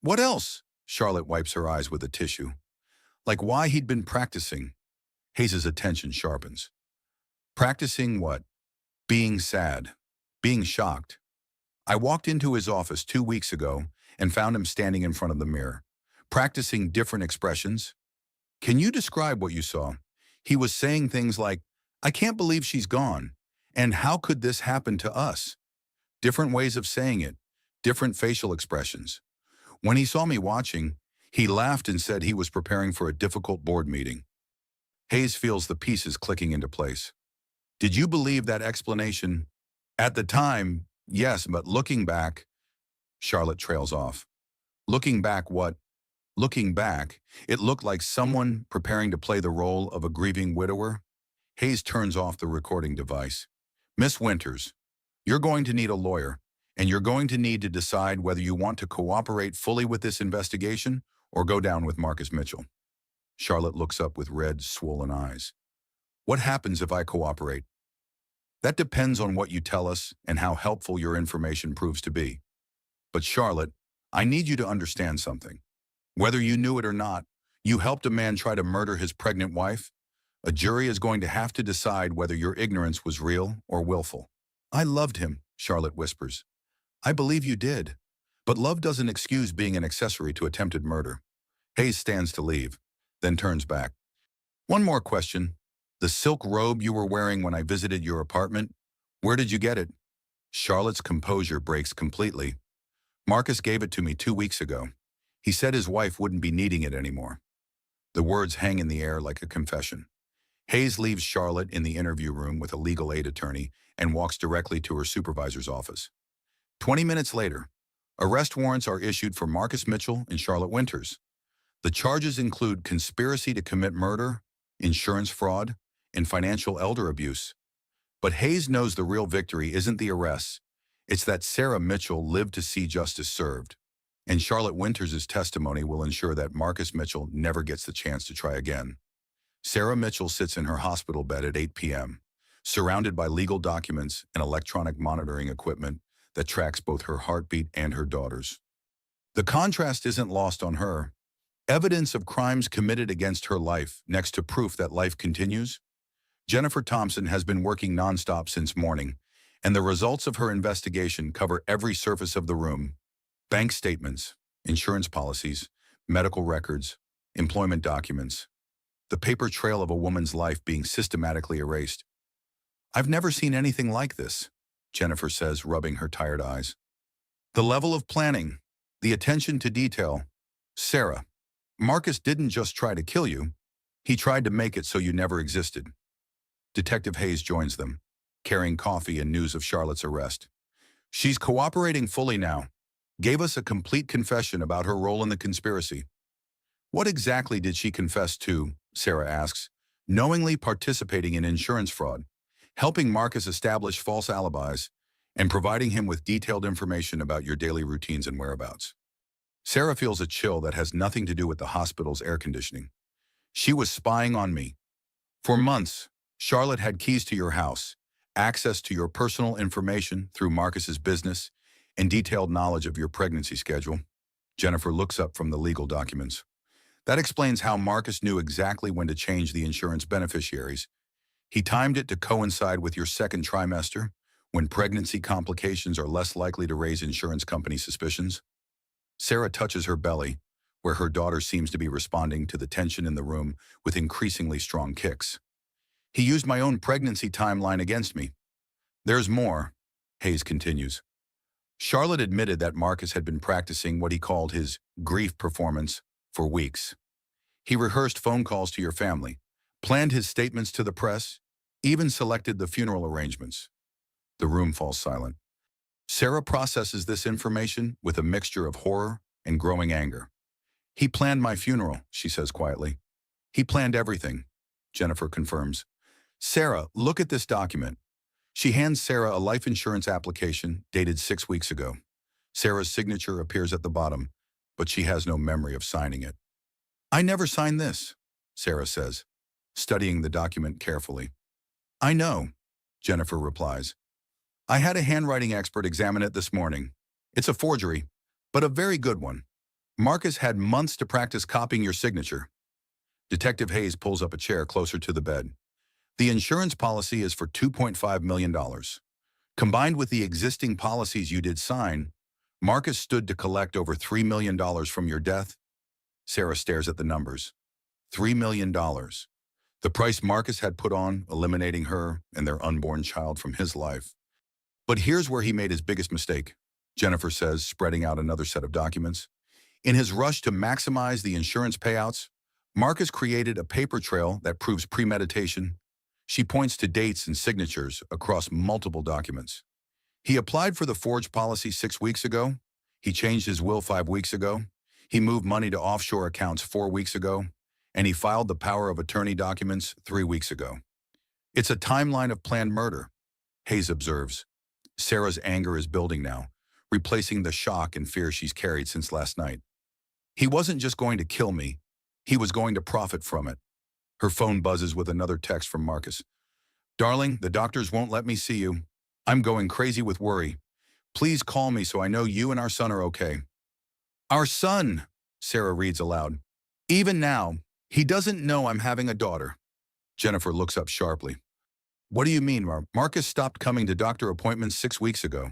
What else? Charlotte wipes her eyes with a tissue. Like why he'd been practicing. Hayes's attention sharpens. Practicing what? Being sad. Being shocked. I walked into his office 2 weeks ago and found him standing in front of the mirror, practicing different expressions. Can you describe what you saw? He was saying things like, I can't believe she's gone, and how could this happen to us? Different ways of saying it, different facial expressions. When he saw me watching, he laughed and said he was preparing for a difficult board meeting. Hayes feels the pieces clicking into place. Did you believe that explanation? At the time, yes, but looking back, Charlotte trails off. Looking back what? Looking back, it looked like someone preparing to play the role of a grieving widower. Hayes turns off the recording device. Miss Winters, you're going to need a lawyer, and you're going to need to decide whether you want to cooperate fully with this investigation or go down with Marcus Mitchell. Charlotte looks up with red, swollen eyes. What happens if I cooperate? That depends on what you tell us and how helpful your information proves to be. But Charlotte, I need you to understand something. Whether you knew it or not, you helped a man try to murder his pregnant wife. A jury is going to have to decide whether your ignorance was real or willful. I loved him, Charlotte whispers. I believe you did. But love doesn't excuse being an accessory to attempted murder. Hayes stands to leave, then turns back. One more question. The silk robe you were wearing when I visited your apartment, where did you get it? Charlotte's composure breaks completely. Marcus gave it to me 2 weeks ago. He said his wife wouldn't be needing it anymore. The words hang in the air like a confession. Hayes leaves Charlotte in the interview room with a legal aid attorney and walks directly to her supervisor's office. 20 minutes later, arrest warrants are issued for Marcus Mitchell and Charlotte Winters. The charges include conspiracy to commit murder, insurance fraud, and financial elder abuse. But Hayes knows the real victory isn't the arrests. It's that Sarah Mitchell lived to see justice served. And Charlotte Winters' testimony will ensure that Marcus Mitchell never gets the chance to try again. Sarah Mitchell sits in her hospital bed at 8 p.m., surrounded by legal documents and electronic monitoring equipment that tracks both her heartbeat and her daughter's. The contrast isn't lost on her. Evidence of crimes committed against her life next to proof that life continues. Jennifer Thompson has been working nonstop since morning, and the results of her investigation cover every surface of the room. Bank statements, insurance policies, medical records, employment documents. The paper trail of a woman's life being systematically erased. I've never seen anything like this, Jennifer says, rubbing her tired eyes. The level of planning, the attention to detail. Sarah, Marcus didn't just try to kill you. He tried to make it so you never existed. Detective Hayes joins them, carrying coffee and news of Charlotte's arrest. She's cooperating fully now. Gave us a complete confession about her role in the conspiracy. What exactly did she confess to, Sarah asks, knowingly participating in insurance fraud, helping Marcus establish false alibis, and providing him with detailed information about your daily routines and whereabouts. Sarah feels a chill that has nothing to do with the hospital's air conditioning. She was spying on me. For months, Charlotte had keys to your house, access to your personal information through Marcus's business, and detailed knowledge of your pregnancy schedule. Jennifer looks up from the legal documents. That explains how Marcus knew exactly when to change the insurance beneficiaries. He timed it to coincide with your second trimester, when pregnancy complications are less likely to raise insurance company suspicions. Sarah touches her belly, where her daughter seems to be responding to the tension in the room with increasingly strong kicks. He used my own pregnancy timeline against me. There's more, Hayes continues. Charlotte admitted that Marcus had been practicing what he called his grief performance for weeks. He rehearsed phone calls to your family, planned his statements to the press, even selected the funeral arrangements. The room falls silent. Sarah processes this information with a mixture of horror and growing anger. He planned my funeral, she says quietly. He planned everything, Jennifer confirms. Sarah, look at this document. She hands Sarah a life insurance application dated 6 weeks ago. Sarah's signature appears at the bottom, but she has no memory of signing it. I never signed this, Sarah says, studying the document carefully. I know, Jennifer replies. I had a handwriting expert examine it this morning. It's a forgery, but a very good one. Marcus had months to practice copying your signature. Detective Hayes pulls up a chair closer to the bed. The insurance policy is for $2.5 million. Combined with the existing policies you did sign, Marcus stood to collect over $3 million from your death. Sarah stares at the numbers. $3 million. The price Marcus had put on eliminating her and their unborn child from his life. But here's where he made his biggest mistake, Jennifer says, spreading out another set of documents. In his rush to maximize the insurance payouts, Marcus created a paper trail that proves premeditation. She points to dates and signatures across multiple documents. He applied for the forged policy 6 weeks ago. He changed his will 5 weeks ago. He moved money to offshore accounts 4 weeks ago. And he filed the power of attorney documents 3 weeks ago. It's a timeline of planned murder, Hayes observes. Sarah's anger is building now, replacing the shock and fear she's carried since last night. He wasn't just going to kill me. He was going to profit from it. Her phone buzzes with another text from Marcus. Darling, the doctors won't let me see you. I'm going crazy with worry. Please call me so I know you and our son are okay. Our son, Sarah reads aloud. Even now, he doesn't know I'm having a daughter. Jennifer looks up sharply. What do you mean, Marcus stopped coming to doctor appointments 6 weeks ago,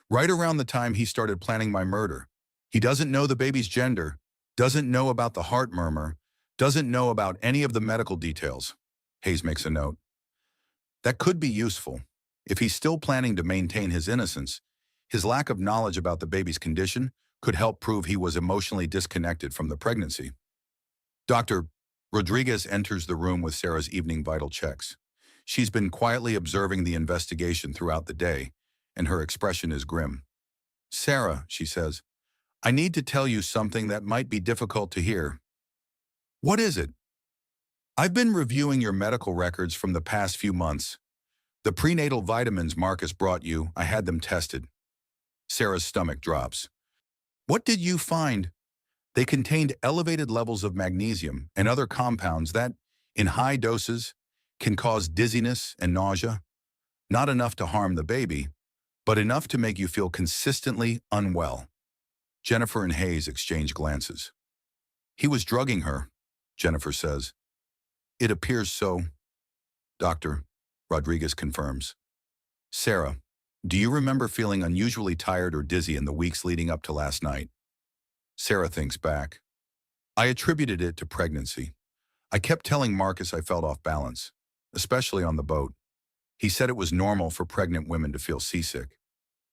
right around the time he started planning my murder. He doesn't know the baby's gender, doesn't know about the heart murmur, doesn't know about any of the medical details. Hayes makes a note. That could be useful. If he's still planning to maintain his innocence, his lack of knowledge about the baby's condition could help prove he was emotionally disconnected from the pregnancy. Dr. Rodriguez enters the room with Sarah's evening vital checks. She's been quietly observing the investigation throughout the day, and her expression is grim. Sarah, she says, I need to tell you something that might be difficult to hear. What is it? I've been reviewing your medical records from the past few months. The prenatal vitamins Marcus brought you, I had them tested. Sarah's stomach drops. What did you find? They contained elevated levels of magnesium and other compounds that, in high doses, can cause dizziness and nausea. Not enough to harm the baby, but enough to make you feel consistently unwell. Jennifer and Hayes exchange glances. He was drugging her, Jennifer says. It appears so, Dr. Rodriguez confirms. Sarah, do you remember feeling unusually tired or dizzy in the weeks leading up to last night? Sarah thinks back. I attributed it to pregnancy. I kept telling Marcus I felt off balance, especially on the boat. He said it was normal for pregnant women to feel seasick.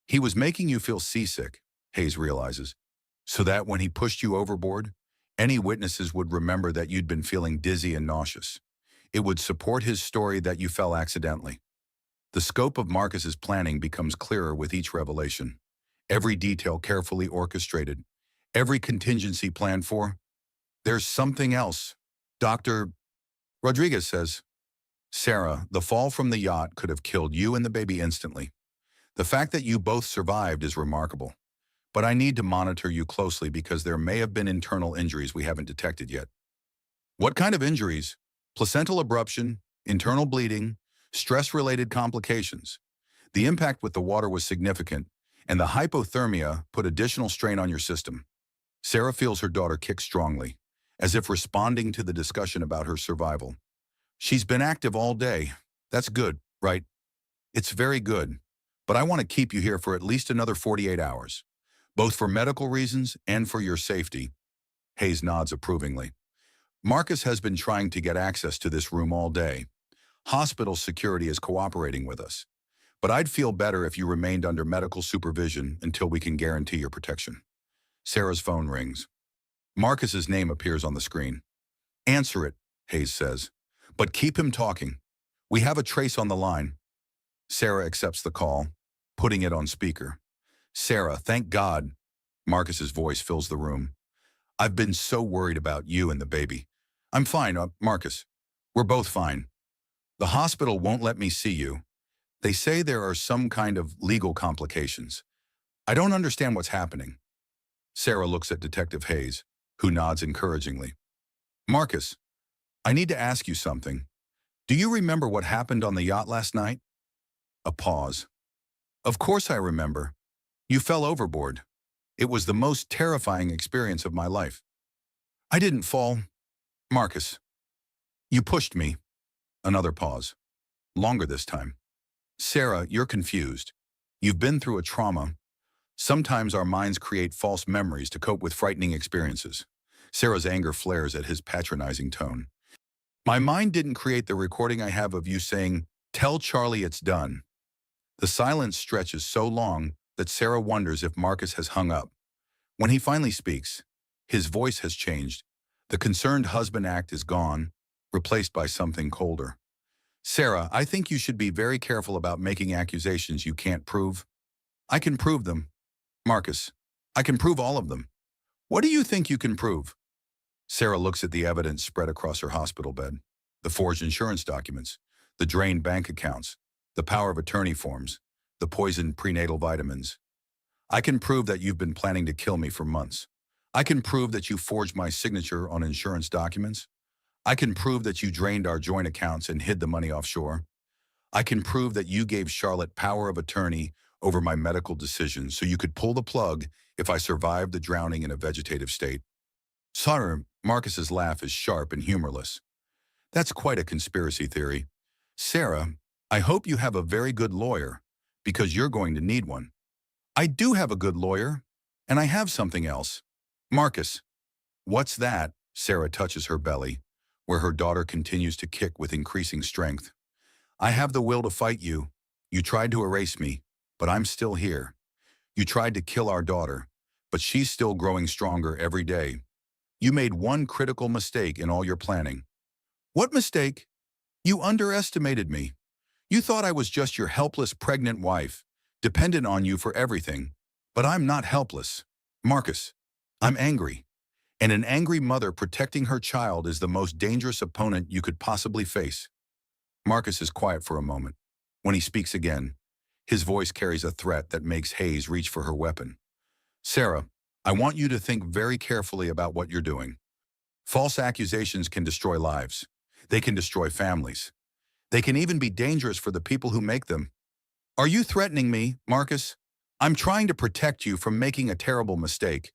He was making you feel seasick, Hayes realizes, so that when he pushed you overboard, any witnesses would remember that you'd been feeling dizzy and nauseous. It would support his story that you fell accidentally. The scope of Marcus's planning becomes clearer with each revelation. Every detail carefully orchestrated, every contingency planned for. There's something else, Dr. Rodriguez says. Sarah, the fall from the yacht could have killed you and the baby instantly. The fact that you both survived is remarkable. But I need to monitor you closely because there may have been internal injuries we haven't detected yet. What kind of injuries? Placental abruption, internal bleeding, stress-related complications. The impact with the water was significant, and the hypothermia put additional strain on your system. Sarah feels her daughter kick strongly, as if responding to the discussion about her survival. She's been active all day. That's good, right? It's very good. but I want to keep you here for at least another 48 hours, both for medical reasons and for your safety." Hayes nods approvingly. "Marcus has been trying to get access to this room all day. Hospital security is cooperating with us, but I'd feel better if you remained under medical supervision until we can guarantee your protection." Sarah's phone rings. Marcus's name appears on the screen. "Answer it," Hayes says, "but keep him talking. We have a trace on the line." Sarah accepts the call, putting it on speaker. "Sarah, thank God." Marcus's voice fills the room. "I've been so worried about you and the baby." "I'm fine, Marcus. We're both fine. The hospital won't let me see you. They say there are some kind of legal complications. I don't understand what's happening." Sarah looks at Detective Hayes, who nods encouragingly. "Marcus, I need to ask you something. Do you remember what happened on the yacht last night?" A pause. "Of course I remember. You fell overboard. It was the most terrifying experience of my life." "I didn't fall. Marcus, you pushed me." Another pause. Longer this time. "Sarah, you're confused. You've been through a trauma. Sometimes our minds create false memories to cope with frightening experiences." Sarah's anger flares at his patronizing tone. "My mind didn't create the recording I have of you saying, 'Tell Charlie it's done.'" The silence stretches so long that Sarah wonders if Marcus has hung up. When he finally speaks, his voice has changed. The concerned husband act is gone, replaced by something colder. "Sarah, I think you should be very careful about making accusations you can't prove." "I can prove them. Marcus, I can prove all of them." "What do you think you can prove?" Sarah looks at the evidence spread across her hospital bed. The forged insurance documents, the drained bank accounts, the power of attorney forms, the poisoned prenatal vitamins. "I can prove that you've been planning to kill me for months. I can prove that you forged my signature on insurance documents. I can prove that you drained our joint accounts and hid the money offshore. I can prove that you gave Charlotte power of attorney over my medical decisions so you could pull the plug if I survived the drowning in a vegetative state." Sorry, Marcus's laugh is sharp and humorless. "That's quite a conspiracy theory. Sarah, I hope you have a very good lawyer, because you're going to need one." "I do have a good lawyer, and I have something else." "Marcus." "What's that?" Sarah touches her belly, where her daughter continues to kick with increasing strength. "I have the will to fight you. You tried to erase me, but I'm still here. You tried to kill our daughter, but she's still growing stronger every day. You made one critical mistake in all your planning." "What mistake?" "You underestimated me. You thought I was just your helpless pregnant wife, dependent on you for everything. But I'm not helpless. Marcus, I'm angry. And an angry mother protecting her child is the most dangerous opponent you could possibly face." Marcus is quiet for a moment. When he speaks again, his voice carries a threat that makes Hayes reach for her weapon. "Sarah, I want you to think very carefully about what you're doing. False accusations can destroy lives. They can destroy families. They can even be dangerous for the people who make them." "Are you threatening me, Marcus?" "I'm trying to protect you from making a terrible mistake."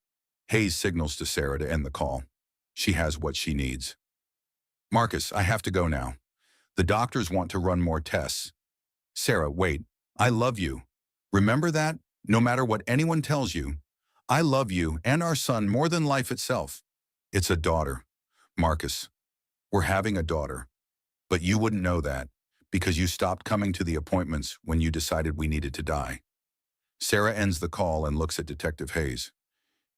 Hayes signals to Sarah to end the call. She has what she needs. "Marcus, I have to go now. The doctors want to run more tests." "Sarah, wait. I love you. Remember that, no matter what anyone tells you. I love you and our son more than life itself." "It's a daughter. Marcus, we're having a daughter. But you wouldn't know that, because you stopped coming to the appointments when you decided we needed to die." Sarah ends the call and looks at Detective Hayes.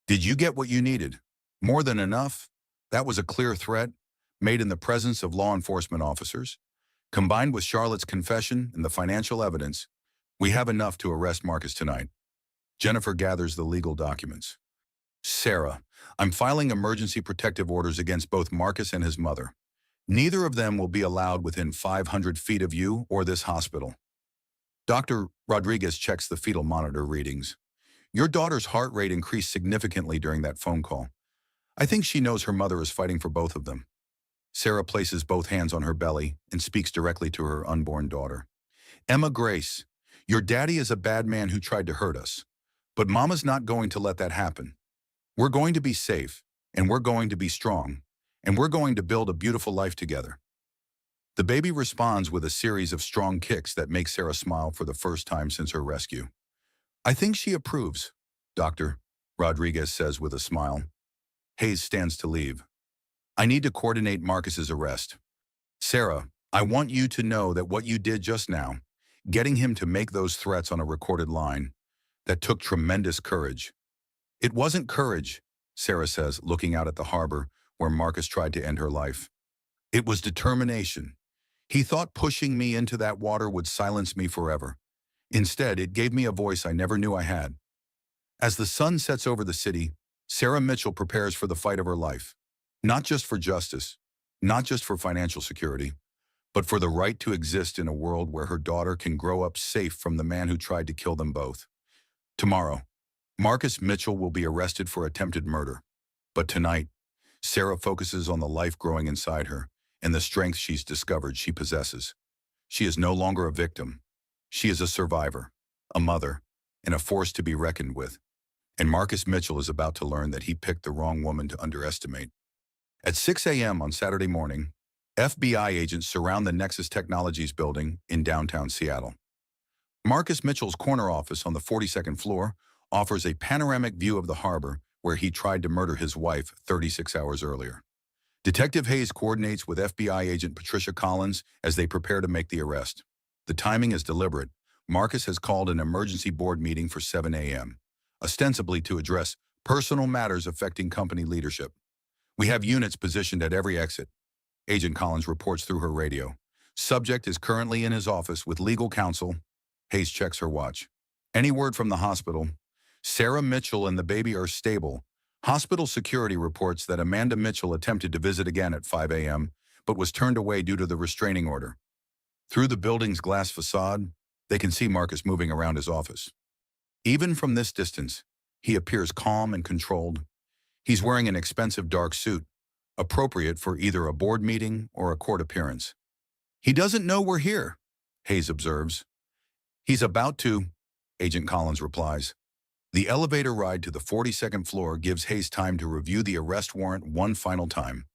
"Did you get what you needed? More than enough?" That was a clear threat, made in the presence of law enforcement officers. Combined with Charlotte's confession and the financial evidence, we have enough to arrest Marcus tonight. Jennifer gathers the legal documents. "Sarah, I'm filing emergency protective orders against both Marcus and his mother. Neither of them will be allowed within 500 feet of you or this hospital." Dr. Rodriguez checks the fetal monitor readings. "Your daughter's heart rate increased significantly during that phone call. I think she knows her mother is fighting for both of them." Sarah places both hands on her belly and speaks directly to her unborn daughter. "Emma Grace, your daddy is a bad man who tried to hurt us. But Mama's not going to let that happen. We're going to be safe, and we're going to be strong, and we're going to build a beautiful life together." The baby responds with a series of strong kicks that make Sarah smile for the first time since her rescue. I think she approves, Doctor, Rodriguez says with a smile. Hayes stands to leave. I need to coordinate Marcus's arrest. Sarah, I want you to know that what you did just now, getting him to make those threats on a recorded line, that took tremendous courage. It wasn't courage, Sarah says, looking out at the harbor where Marcus tried to end her life. It was determination. He thought pushing me into that water would silence me forever. Instead, it gave me a voice I never knew I had. As the sun sets over the city, Sarah Mitchell prepares for the fight of her life. Not just for justice, not just for financial security, but for the right to exist in a world where her daughter can grow up safe from the man who tried to kill them both. Tomorrow, Marcus Mitchell will be arrested for attempted murder. But tonight, Sarah focuses on the life growing inside her and the strength she's discovered she possesses. She is no longer a victim. She is a survivor, a mother, and a force to be reckoned with. And Marcus Mitchell is about to learn that he picked the wrong woman to underestimate. At 6 a.m. on Saturday morning, FBI agents surround the Nexus Technologies building in downtown Seattle. Marcus Mitchell's corner office on the 42nd floor offers a panoramic view of the harbor where he tried to murder his wife 36 hours earlier. Detective Hayes coordinates with FBI agent Patricia Collins as they prepare to make the arrest. The timing is deliberate. Marcus has called an emergency board meeting for 7 a.m., ostensibly to address personal matters affecting company leadership. We have units positioned at every exit, Agent Collins reports through her radio. Subject is currently in his office with legal counsel. Hayes checks her watch. Any word from the hospital? Sarah Mitchell and the baby are stable. Hospital security reports that Amanda Mitchell attempted to visit again at 5 a.m., but was turned away due to the restraining order. Through the building's glass facade, they can see Marcus moving around his office. Even from this distance, he appears calm and controlled. He's wearing an expensive dark suit, appropriate for either a board meeting or a court appearance. He doesn't know we're here, Hayes observes. He's about to, Agent Collins replies. The elevator ride to the 42nd floor gives Hayes time to review the arrest warrant one final time.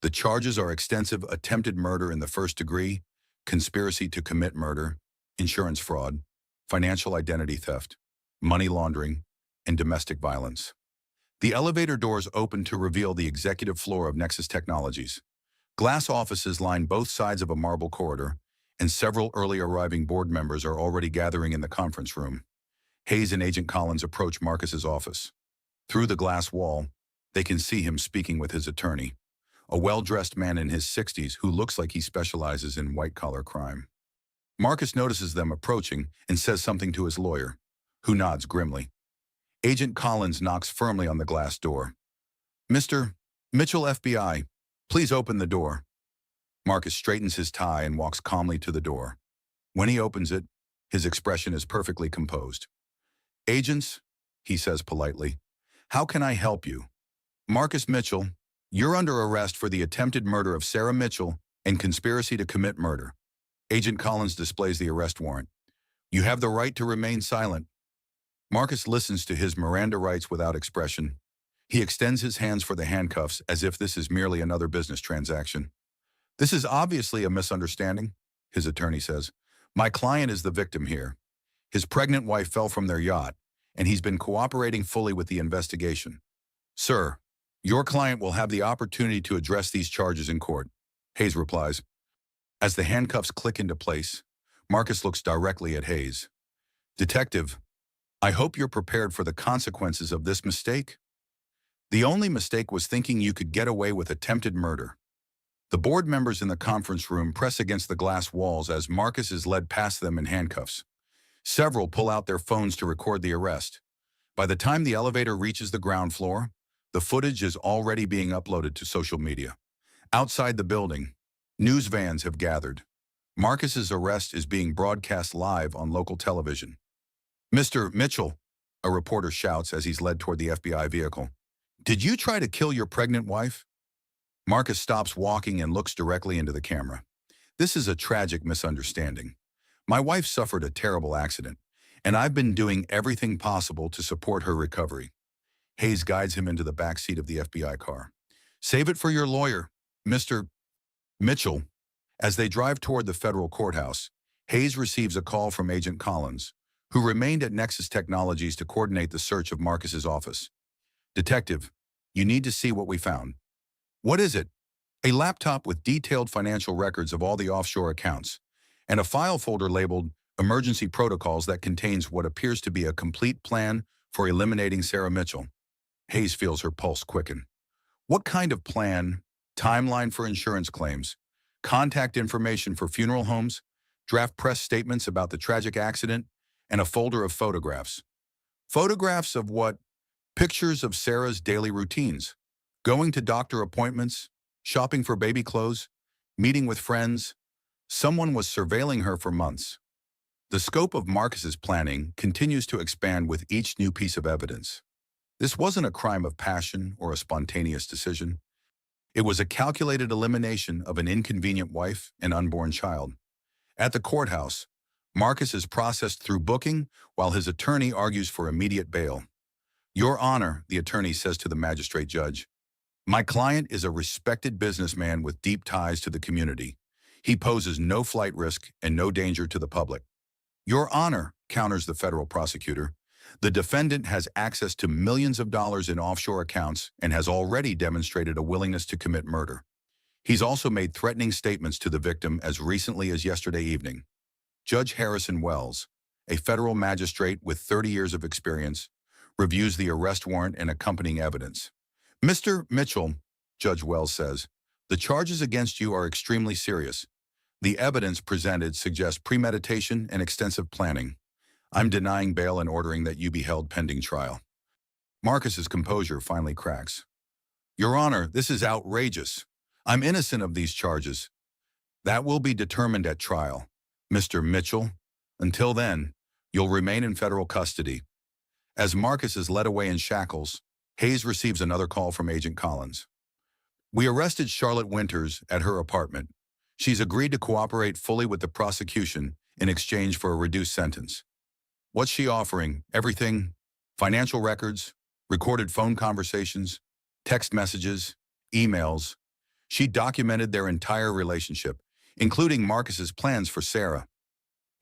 The charges are extensive: attempted murder in the first degree, conspiracy to commit murder, insurance fraud, financial identity theft, money laundering, and domestic violence. The elevator doors open to reveal the executive floor of Nexus Technologies. Glass offices line both sides of a marble corridor, and several early arriving board members are already gathering in the conference room. Hayes and Agent Collins approach Marcus's office. Through the glass wall, they can see him speaking with his attorney, a well-dressed man in his 60s who looks like he specializes in white-collar crime. Marcus notices them approaching and says something to his lawyer, who nods grimly. Agent Collins knocks firmly on the glass door. Mr. Mitchell, FBI, please open the door. Marcus straightens his tie and walks calmly to the door. When he opens it, his expression is perfectly composed. Agents, he says politely, how can I help you? Marcus Mitchell, you're under arrest for the attempted murder of Sarah Mitchell and conspiracy to commit murder. Agent Collins displays the arrest warrant. You have the right to remain silent. Marcus listens to his Miranda rights without expression. He extends his hands for the handcuffs as if this is merely another business transaction. This is obviously a misunderstanding, his attorney says. My client is the victim here. His pregnant wife fell from their yacht, and he's been cooperating fully with the investigation. Sir, your client will have the opportunity to address these charges in court, Hayes replies. As the handcuffs click into place, Marcus looks directly at Hayes. Detective, I hope you're prepared for the consequences of this mistake. The only mistake was thinking you could get away with attempted murder. The board members in the conference room press against the glass walls as Marcus is led past them in handcuffs. Several pull out their phones to record the arrest. By the time the elevator reaches the ground floor, the footage is already being uploaded to social media. Outside the building, news vans have gathered. Marcus's arrest is being broadcast live on local television. Mr. Mitchell, a reporter shouts as he's led toward the FBI vehicle. Did you try to kill your pregnant wife? Marcus stops walking and looks directly into the camera. This is a tragic misunderstanding. My wife suffered a terrible accident, and I've been doing everything possible to support her recovery. Hayes guides him into the back seat of the FBI car. Save it for your lawyer, Mr. Mitchell. As they drive toward the federal courthouse, Hayes receives a call from Agent Collins, who remained at Nexus Technologies to coordinate the search of Marcus's office. "Detective, you need to see what we found." "What is it?" "A laptop with detailed financial records of all the offshore accounts, and a file folder labeled Emergency Protocols that contains what appears to be a complete plan for eliminating Sarah Mitchell." Hayes feels her pulse quicken. "What kind of plan?" "Timeline for insurance claims, contact information for funeral homes, draft press statements about the tragic accident, and a folder of photographs." "Photographs of what?" "Pictures of Sarah's daily routines, going to doctor appointments, shopping for baby clothes, meeting with friends. Someone was surveilling her for months." The scope of Marcus's planning continues to expand with each new piece of evidence. This wasn't a crime of passion or a spontaneous decision. It was a calculated elimination of an inconvenient wife and unborn child. At the courthouse, Marcus is processed through booking while his attorney argues for immediate bail. "Your Honor," the attorney says to the magistrate judge, "my client is a respected businessman with deep ties to the community. He poses no flight risk and no danger to the public." "Your Honor," counters the federal prosecutor, "the defendant has access to millions of dollars in offshore accounts and has already demonstrated a willingness to commit murder. He's also made threatening statements to the victim as recently as yesterday evening." Judge Harrison Wells, a federal magistrate with 30 years of experience, reviews the arrest warrant and accompanying evidence. "Mr. Mitchell," Judge Wells says, "the charges against you are extremely serious. The evidence presented suggests premeditation and extensive planning. I'm denying bail and ordering that you be held pending trial." Marcus's composure finally cracks. "Your Honor, this is outrageous. I'm innocent of these charges." "That will be determined at trial, Mr. Mitchell. Until then, you'll remain in federal custody." As Marcus is led away in shackles, Hayes receives another call from Agent Collins. "We arrested Charlotte Winters at her apartment. She's agreed to cooperate fully with the prosecution in exchange for a reduced sentence." "What's she offering?" "Everything. Financial records, recorded phone conversations, text messages, emails. She documented their entire relationship, including Marcus's plans for Sarah."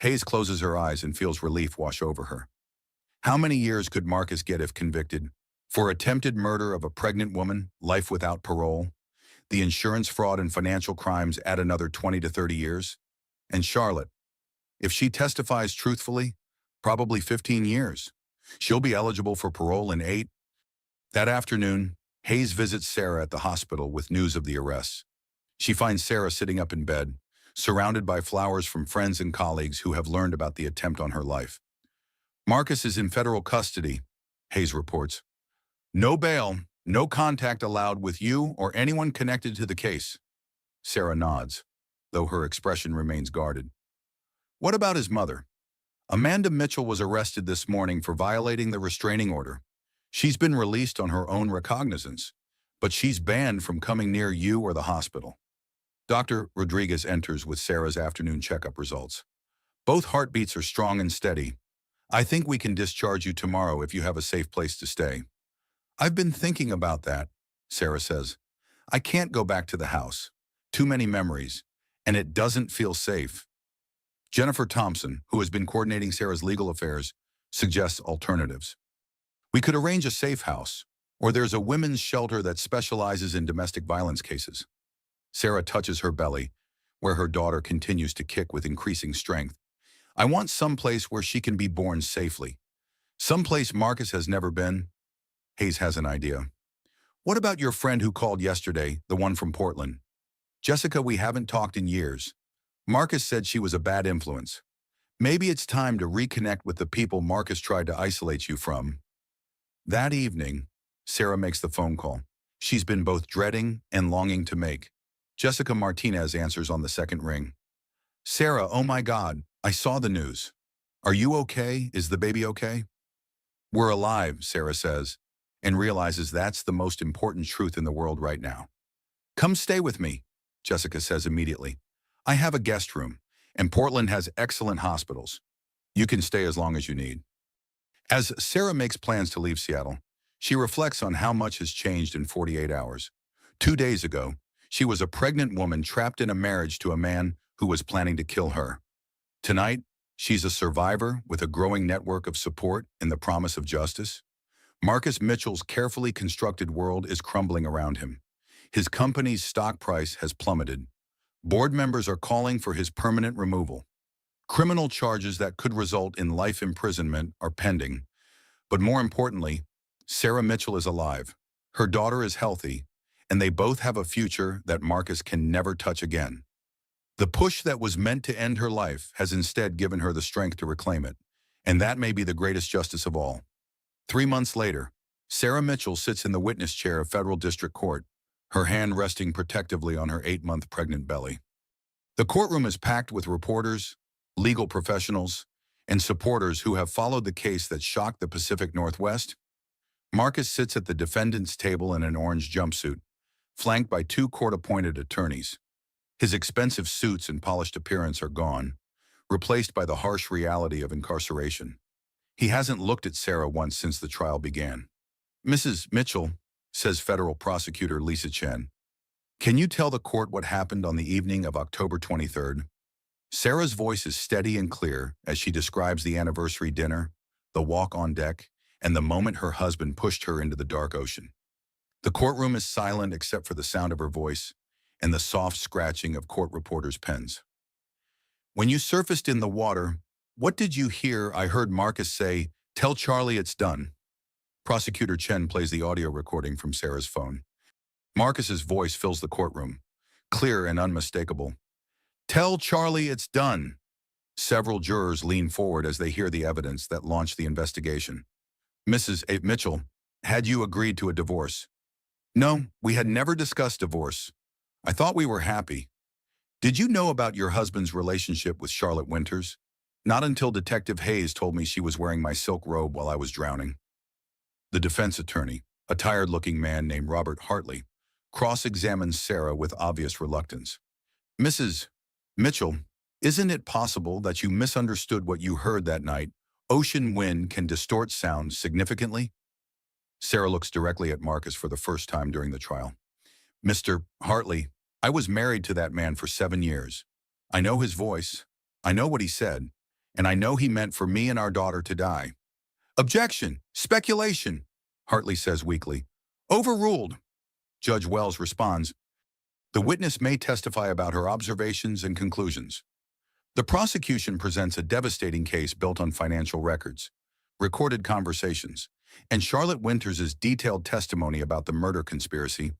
Hayes closes her eyes and feels relief wash over her. How many years could Marcus get if convicted? For attempted murder of a pregnant woman, life without parole. The insurance fraud and financial crimes add another 20 to 30 years. And Charlotte, if she testifies truthfully, probably 15 years. She'll be eligible for parole in 8. That afternoon, Hayes visits Sarah at the hospital with news of the arrests. She finds Sarah sitting up in bed, surrounded by flowers from friends and colleagues who have learned about the attempt on her life. "Marcus is in federal custody," Hayes reports. "No bail, no contact allowed with you or anyone connected to the case." Sarah nods, though her expression remains guarded. "What about his mother?" "Amanda Mitchell was arrested this morning for violating the restraining order. She's been released on her own recognizance, but she's banned from coming near you or the hospital." Dr. Rodriguez enters with Sarah's afternoon checkup results. "Both heartbeats are strong and steady. I think we can discharge you tomorrow if you have a safe place to stay." "I've been thinking about that," Sarah says. "I can't go back to the house. Too many memories, and it doesn't feel safe." Jennifer Thompson, who has been coordinating Sarah's legal affairs, suggests alternatives. "We could arrange a safe house, or there's a women's shelter that specializes in domestic violence cases." Sarah touches her belly, where her daughter continues to kick with increasing strength. "I want someplace where she can be born safely. Someplace Marcus has never been." Hayes has an idea. "What about your friend who called yesterday, the one from Portland?" "Jessica, we haven't talked in years. Marcus said she was a bad influence. Maybe it's time to reconnect with the people Marcus tried to isolate you from." That evening, Sarah makes the phone call. She's been both dreading and longing to make. Jessica Martinez answers on the second ring. "Sarah, oh my God, I saw the news. Are you okay? Is the baby okay?" "We're alive," Sarah says, and realizes that's the most important truth in the world right now. "Come stay with me," Jessica says immediately. "I have a guest room, and Portland has excellent hospitals. You can stay as long as you need." As Sarah makes plans to leave Seattle, she reflects on how much has changed in 48 hours. 2 days ago, She was a pregnant woman trapped in a marriage to a man who was planning to kill her. Tonight, she's a survivor with a growing network of support and the promise of justice. Marcus Mitchell's carefully constructed world is crumbling around him. His company's stock price has plummeted. Board members are calling for his permanent removal. Criminal charges that could result in life imprisonment are pending. But more importantly, Sarah Mitchell is alive. Her daughter is healthy, and they both have a future that Marcus can never touch again. The push that was meant to end her life has instead given her the strength to reclaim it, and that may be the greatest justice of all. 3 months later, Sarah Mitchell sits in the witness chair of federal district court, her hand resting protectively on her 8-month pregnant belly. The courtroom is packed with reporters, legal professionals, and supporters who have followed the case that shocked the Pacific Northwest. Marcus sits at the defendant's table in an orange jumpsuit, flanked by 2 court-appointed attorneys. His expensive suits and polished appearance are gone, replaced by the harsh reality of incarceration. He hasn't looked at Sarah once since the trial began. "Mrs. Mitchell," says federal prosecutor Lisa Chen, "can you tell the court what happened on the evening of October 23rd? Sarah's voice is steady and clear as she describes the anniversary dinner, the walk on deck, and the moment her husband pushed her into the dark ocean. The courtroom is silent except for the sound of her voice and the soft scratching of court reporters' pens. "When you surfaced in the water, what did you hear?" "I heard Marcus say, 'Tell Charlie it's done.'" Prosecutor Chen plays the audio recording from Sarah's phone. Marcus's voice fills the courtroom, clear and unmistakable. "Tell Charlie it's done." Several jurors lean forward as they hear the evidence that launched the investigation. "Mrs. Mitchell, had you agreed to a divorce?" "No, we had never discussed divorce. I thought we were happy." "Did you know about your husband's relationship with Charlotte Winters?" "Not until Detective Hayes told me she was wearing my silk robe while I was drowning." The defense attorney, a tired-looking man named Robert Hartley, cross-examines Sarah with obvious reluctance. "Mrs. Mitchell, isn't it possible that you misunderstood what you heard that night? Ocean wind can distort sound significantly." Sarah looks directly at Marcus for the first time during the trial. "Mr. Hartley, I was married to that man for 7 years. I know his voice, I know what he said, and I know he meant for me and our daughter to die." "Objection! Speculation!" Hartley says weakly. "Overruled." Judge Wells responds, "The witness may testify about her observations and conclusions." The prosecution presents a devastating case built on financial records, recorded conversations, and Charlotte Winters' detailed testimony about the murder conspiracy.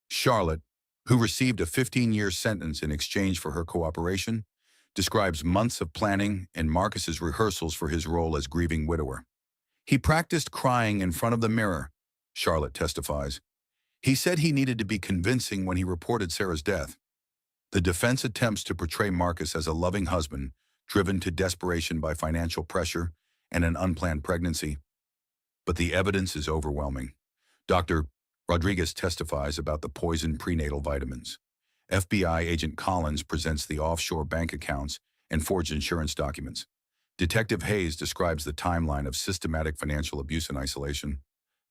Charlotte, who received a 15-year sentence in exchange for her cooperation, describes months of planning and Marcus's rehearsals for his role as grieving widower. "He practiced crying in front of the mirror," Charlotte testifies. "He said he needed to be convincing when he reported Sarah's death." The defense attempts to portray Marcus as a loving husband, driven to desperation by financial pressure and an unplanned pregnancy. But the evidence is overwhelming. Dr. Rodriguez testifies about the poisoned prenatal vitamins. FBI agent Collins presents the offshore bank accounts and forged insurance documents. Detective Hayes describes the timeline of systematic financial abuse and isolation.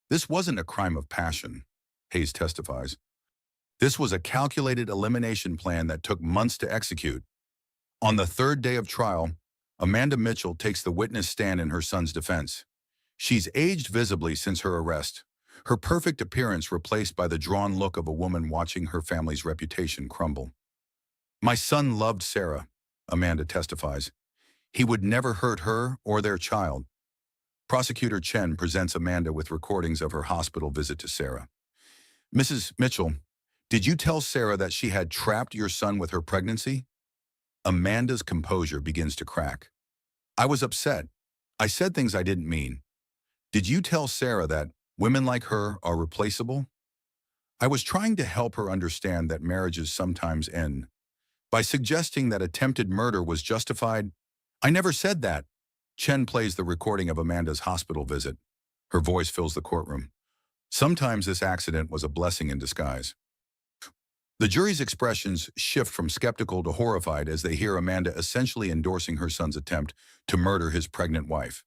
"This wasn't a crime of passion," Hayes testifies. "This was a calculated elimination plan that took months to execute." On the 3rd day of trial, Amanda Mitchell takes the witness stand in her son's defense. She's aged visibly since her arrest, her perfect appearance replaced by the drawn look of a woman watching her family's reputation crumble. "My son loved Sarah," Amanda testifies. "He would never hurt her or their child." Prosecutor Chen presents Amanda with recordings of her hospital visit to Sarah. "Mrs. Mitchell, did you tell Sarah that she had trapped your son with her pregnancy?" Amanda's composure begins to crack. "I was upset. I said things I didn't mean." "Did you tell Sarah that women like her are replaceable?" "I was trying to help her understand that marriages sometimes end. By suggesting that attempted murder was justified, I never said that." Chen plays the recording of Amanda's hospital visit. Her voice fills the courtroom. Sometimes this accident was a blessing in disguise. The jury's expressions shift from skeptical to horrified as they hear Amanda essentially endorsing her son's attempt to murder his pregnant wife.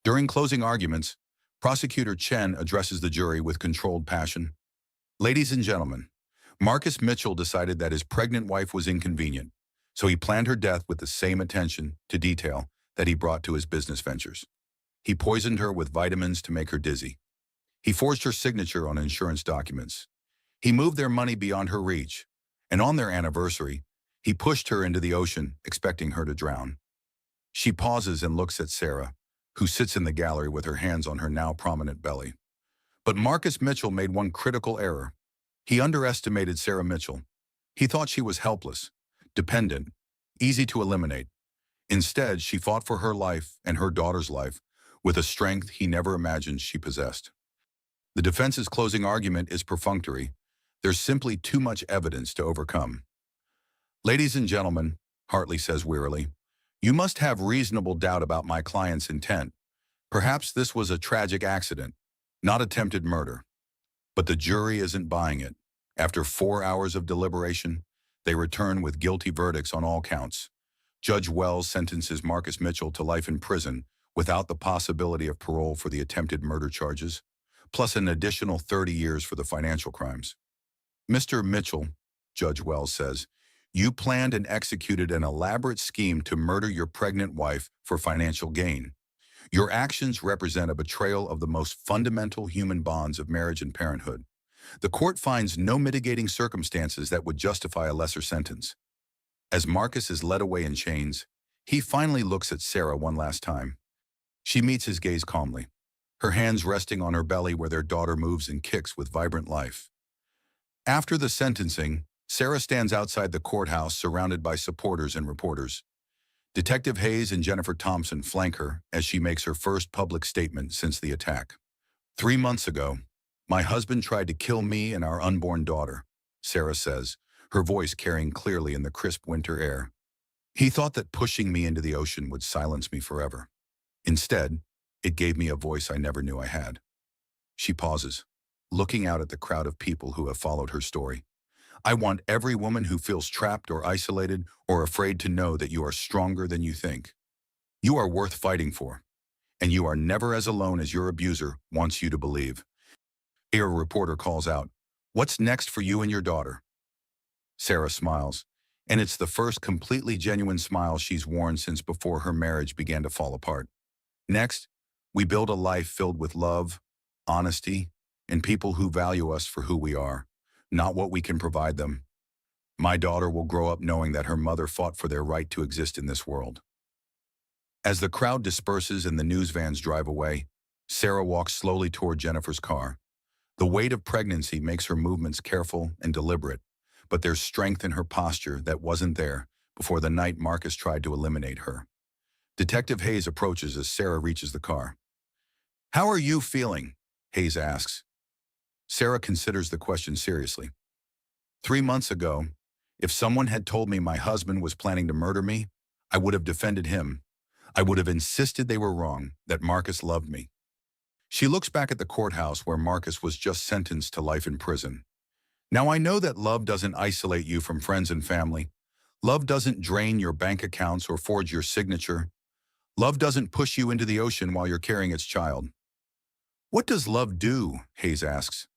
During closing arguments, Prosecutor Chen addresses the jury with controlled passion. "Ladies and gentlemen, Marcus Mitchell decided that his pregnant wife was inconvenient, so he planned her death with the same attention to detail that he brought to his business ventures. He poisoned her with vitamins to make her dizzy. He forged her signature on insurance documents. He moved their money beyond her reach, and on their anniversary, he pushed her into the ocean, expecting her to drown. She pauses and looks at Sarah, who sits in the gallery with her hands on her now prominent belly. But Marcus Mitchell made one critical error. He underestimated Sarah Mitchell. He thought she was helpless, dependent, easy to eliminate. Instead, she fought for her life and her daughter's life with a strength he never imagined she possessed. The defense's closing argument is perfunctory. There's simply too much evidence to overcome. Ladies and gentlemen, Hartley says wearily, you must have reasonable doubt about my client's intent. Perhaps this was a tragic accident, not attempted murder. But the jury isn't buying it. After 4 hours of deliberation, they return with guilty verdicts on all counts. Judge Wells sentences Marcus Mitchell to life in prison without the possibility of parole for the attempted murder charges, plus an additional 30 years for the financial crimes. Mr. Mitchell, Judge Wells says, you planned and executed an elaborate scheme to murder your pregnant wife for financial gain. Your actions represent a betrayal of the most fundamental human bonds of marriage and parenthood. The court finds no mitigating circumstances that would justify a lesser sentence. As Marcus is led away in chains, he finally looks at Sarah one last time. She meets his gaze calmly, her hands resting on her belly where their daughter moves and kicks with vibrant life. After the sentencing, Sarah stands outside the courthouse surrounded by supporters and reporters. Detective Hayes and Jennifer Thompson flank her as she makes her first public statement since the attack. 3 months ago, my husband tried to kill me and our unborn daughter, Sarah says, her voice carrying clearly in the crisp winter air. He thought that pushing me into the ocean would silence me forever. Instead, it gave me a voice I never knew I had. She pauses, looking out at the crowd of people who have followed her story. I want every woman who feels trapped or isolated or afraid to know that you are stronger than you think. You are worth fighting for, and you are never as alone as your abuser wants you to believe. A reporter calls out, "What's next for you and your daughter?" Sarah smiles, and it's the first completely genuine smile she's worn since before her marriage began to fall apart. Next, we build a life filled with love, honesty, and people who value us for who we are, not what we can provide them. My daughter will grow up knowing that her mother fought for their right to exist in this world. As the crowd disperses and the news vans drive away, Sarah walks slowly toward Jennifer's car. The weight of pregnancy makes her movements careful and deliberate, but there's strength in her posture that wasn't there before the night Marcus tried to eliminate her. Detective Hayes approaches as Sarah reaches the car. "How are you feeling?" Hayes asks. Sarah considers the question seriously. 3 months ago, if someone had told me my husband was planning to murder me, I would have defended him. I would have insisted they were wrong, that Marcus loved me. She looks back at the courthouse where Marcus was just sentenced to life in prison. Now I know that love doesn't isolate you from friends and family. Love doesn't drain your bank accounts or forge your signature. Love doesn't push you into the ocean while you're carrying its child. "What does love do?" Hayes asks.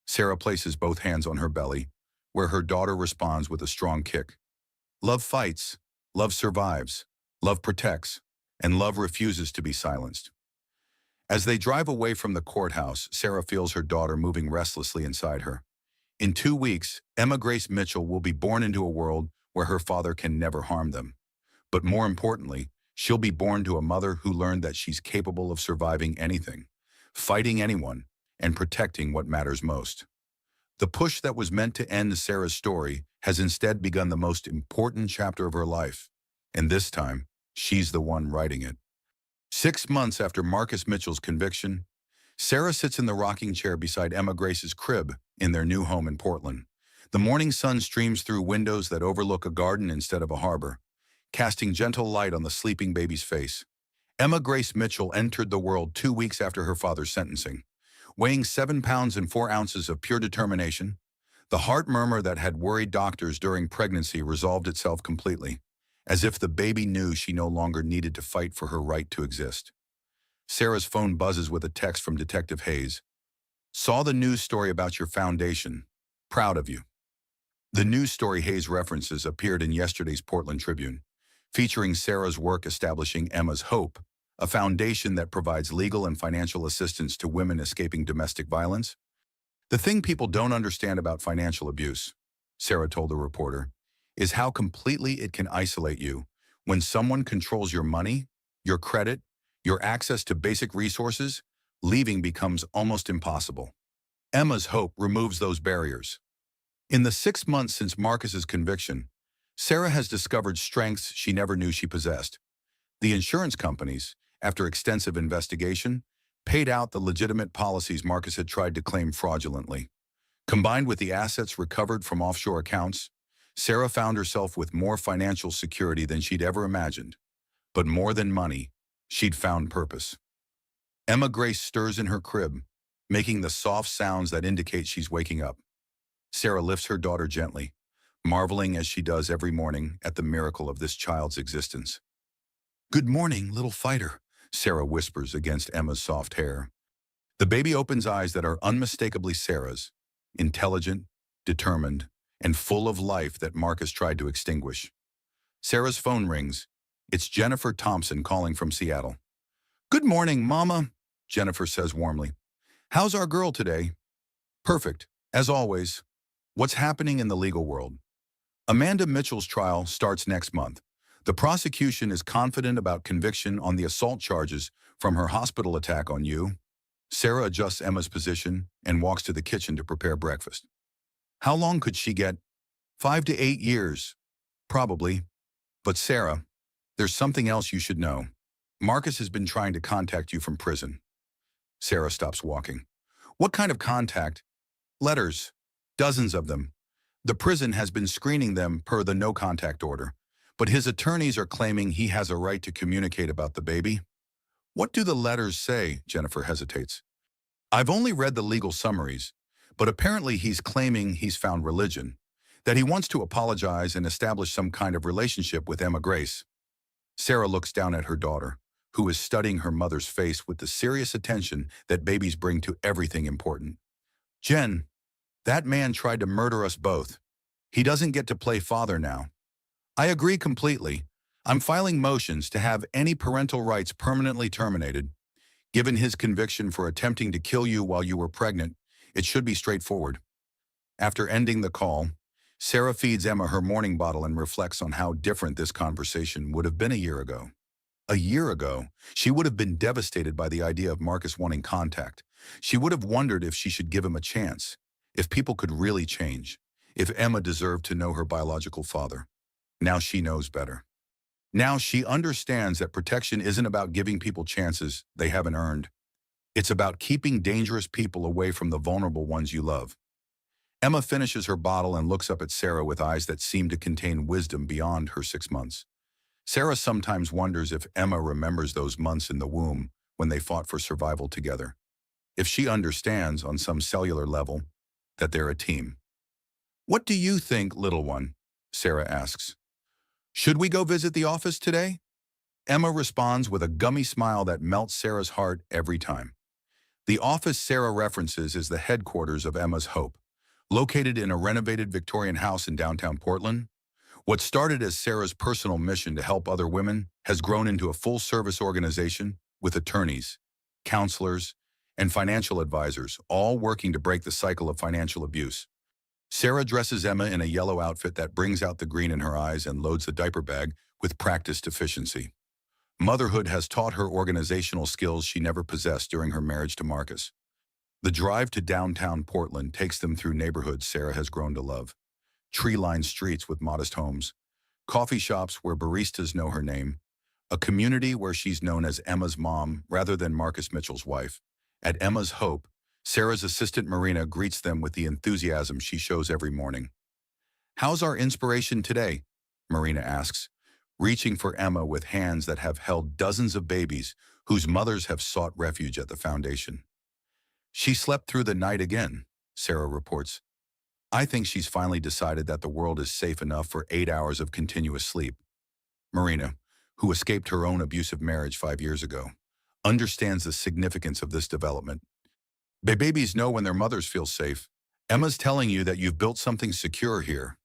Sarah places both hands on her belly, where her daughter responds with a strong kick. "Love fights, love survives, love protects, and love refuses to be silenced." As they drive away from the courthouse, Sarah feels her daughter moving restlessly inside her. In 2 weeks, Emma Grace Mitchell will be born into a world where her father can never harm them. But more importantly, she'll be born to a mother who learned that she's capable of surviving anything, fighting anyone, and protecting what matters most. The push that was meant to end Sarah's story has instead begun the most important chapter of her life, and this time, she's the one writing it. 6 months after Marcus Mitchell's conviction, Sarah sits in the rocking chair beside Emma Grace's crib in their new home in Portland. The morning sun streams through windows that overlook a garden instead of a harbor, casting gentle light on the sleeping baby's face. Emma Grace Mitchell entered the world 2 weeks after her father's sentencing. Weighing 7 pounds and 4 ounces of pure determination, the heart murmur that had worried doctors during pregnancy resolved itself completely, as if the baby knew she no longer needed to fight for her right to exist. Sarah's phone buzzes with a text from Detective Hayes. "Saw the news story about your foundation. Proud of you." The news story Hayes references appeared in yesterday's Portland Tribune, featuring Sarah's work establishing Emma's Hope, a foundation that provides legal and financial assistance to women escaping domestic violence. The thing people don't understand about financial abuse, Sarah told the reporter, is how completely it can isolate you when someone controls your money, your credit, your access to basic resources. Leaving becomes almost impossible. Emma's Hope removes those barriers. In the 6 months since Marcus's conviction, Sarah has discovered strengths she never knew she possessed. The insurance companies, after extensive investigation, paid out the legitimate policies Marcus had tried to claim fraudulently. Combined with the assets recovered from offshore accounts, Sarah found herself with more financial security than she'd ever imagined. But more than money, she'd found purpose. Emma Grace stirs in her crib, making the soft sounds that indicate she's waking up. Sarah lifts her daughter gently, marveling as she does every morning at the miracle of this child's existence. "Good morning, little fighter," Sarah whispers against Emma's soft hair. The baby opens eyes that are unmistakably Sarah's, intelligent, determined, and full of life that Marcus tried to extinguish. Sarah's phone rings. It's Jennifer Thompson calling from Seattle. "Good morning, Mama," Jennifer says warmly. "How's our girl today?" "Perfect, as always." What's happening in the legal world? Amanda Mitchell's trial starts next month. The prosecution is confident about conviction on the assault charges from her hospital attack on you. Sarah adjusts Emma's position and walks to the kitchen to prepare breakfast. How long could she get? 5 to 8 years. Probably. But Sarah, there's something else you should know. Marcus has been trying to contact you from prison. Sarah stops walking. What kind of contact? Letters. Dozens of them. The prison has been screening them per the no-contact order, but his attorneys are claiming he has a right to communicate about the baby. What do the letters say? Jennifer hesitates. I've only read the legal summaries, but apparently he's claiming he's found religion, that he wants to apologize and establish some kind of relationship with Emma Grace. Sarah looks down at her daughter, who is studying her mother's face with the serious attention that babies bring to everything important. "Jen, that man tried to murder us both. He doesn't get to play father now." "I agree completely. I'm filing motions to have any parental rights permanently terminated. Given his conviction for attempting to kill you while you were pregnant, it should be straightforward." After ending the call, Sarah feeds Emma her morning bottle and reflects on how different this conversation would have been a year ago. A year ago, she would have been devastated by the idea of Marcus wanting contact. She would have wondered if she should give him a chance, if people could really change, if Emma deserved to know her biological father. Now she knows better. Now she understands that protection isn't about giving people chances they haven't earned. It's about keeping dangerous people away from the vulnerable ones you love. Emma finishes her bottle and looks up at Sarah with eyes that seem to contain wisdom beyond her 6 months. Sarah sometimes wonders if Emma remembers those months in the womb when they fought for survival together. If she understands, on some cellular level, that they're a team. "What do you think, little one?" Sarah asks. "Should we go visit the office today?" Emma responds with a gummy smile that melts Sarah's heart every time. The office Sarah references is the headquarters of Emma's Hope, located in a renovated Victorian house in downtown Portland. What started as Sarah's personal mission to help other women has grown into a full-service organization with attorneys, counselors, and financial advisors, all working to break the cycle of financial abuse. Sarah dresses Emma in a yellow outfit that brings out the green in her eyes and loads the diaper bag with practiced efficiency. Motherhood has taught her organizational skills she never possessed during her marriage to Marcus. The drive to downtown Portland takes them through neighborhoods Sarah has grown to love. Tree-lined streets with modest homes, coffee shops where baristas know her name, a community where she's known as Emma's mom rather than Marcus Mitchell's wife. At Emma's Hope, Sarah's assistant Marina greets them with the enthusiasm she shows every morning. "How's our inspiration today?" Marina asks, reaching for Emma with hands that have held dozens of babies whose mothers have sought refuge at the foundation. "She slept through the night again," Sarah reports. "I think she's finally decided that the world is safe enough for 8 hours of continuous sleep." Marina, who escaped her own abusive marriage 5 years ago, understands the significance of this development. Babies know when their mothers feel safe. Emma's telling you that you've built something secure here,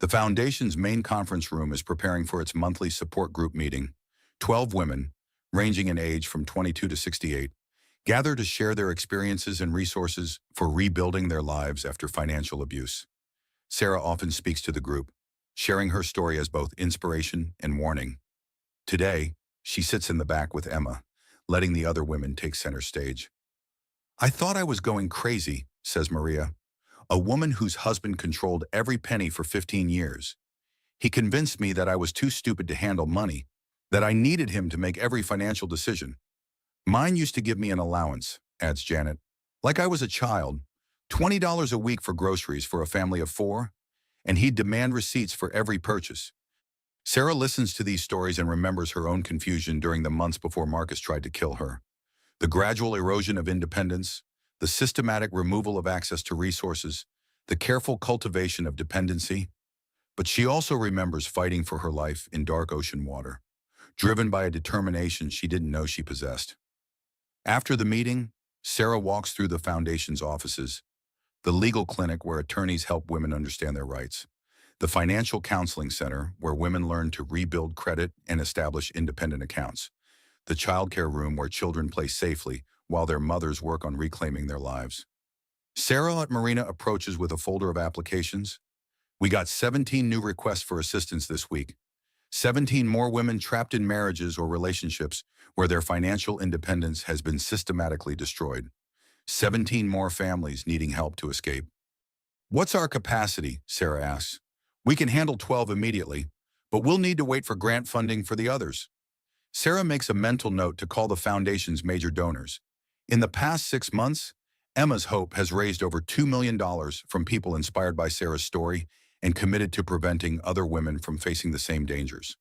The foundation's main conference room is preparing for its monthly support group meeting. 12 women, ranging in age from 22 to 68, gather to share their experiences and resources for rebuilding their lives after financial abuse. Sarah often speaks to the group, sharing her story as both inspiration and warning. Today, she sits in the back with Emma, letting the other women take center stage. "I thought I was going crazy," says Maria, a woman whose husband controlled every penny for 15 years. "He convinced me that I was too stupid to handle money, that I needed him to make every financial decision. Mine used to give me an allowance," adds Janet, "like I was a child, $20 a week for groceries for a family of 4, and he'd demand receipts for every purchase." Sarah listens to these stories and remembers her own confusion during the months before Marcus tried to kill her. The gradual erosion of independence, the systematic removal of access to resources, the careful cultivation of dependency. But she also remembers fighting for her life in dark ocean water, driven by a determination she didn't know she possessed. After the meeting, Sarah walks through the foundation's offices, the legal clinic where attorneys help women understand their rights, the financial counseling center where women learn to rebuild credit and establish independent accounts, the childcare room where children play safely while their mothers work on reclaiming their lives. Sarah at Marina approaches with a folder of applications. "We got 17 new requests for assistance this week. 17 more women trapped in marriages or relationships where their financial independence has been systematically destroyed. 17 more families needing help to escape." "What's our capacity?" Sarah asks. "We can handle 12 immediately, but we'll need to wait for grant funding for the others." Sarah makes a mental note to call the foundation's major donors. In the past 6 months, Emma's Hope has raised over $2 million from people inspired by Sarah's story and committed to preventing other women from facing the same dangers.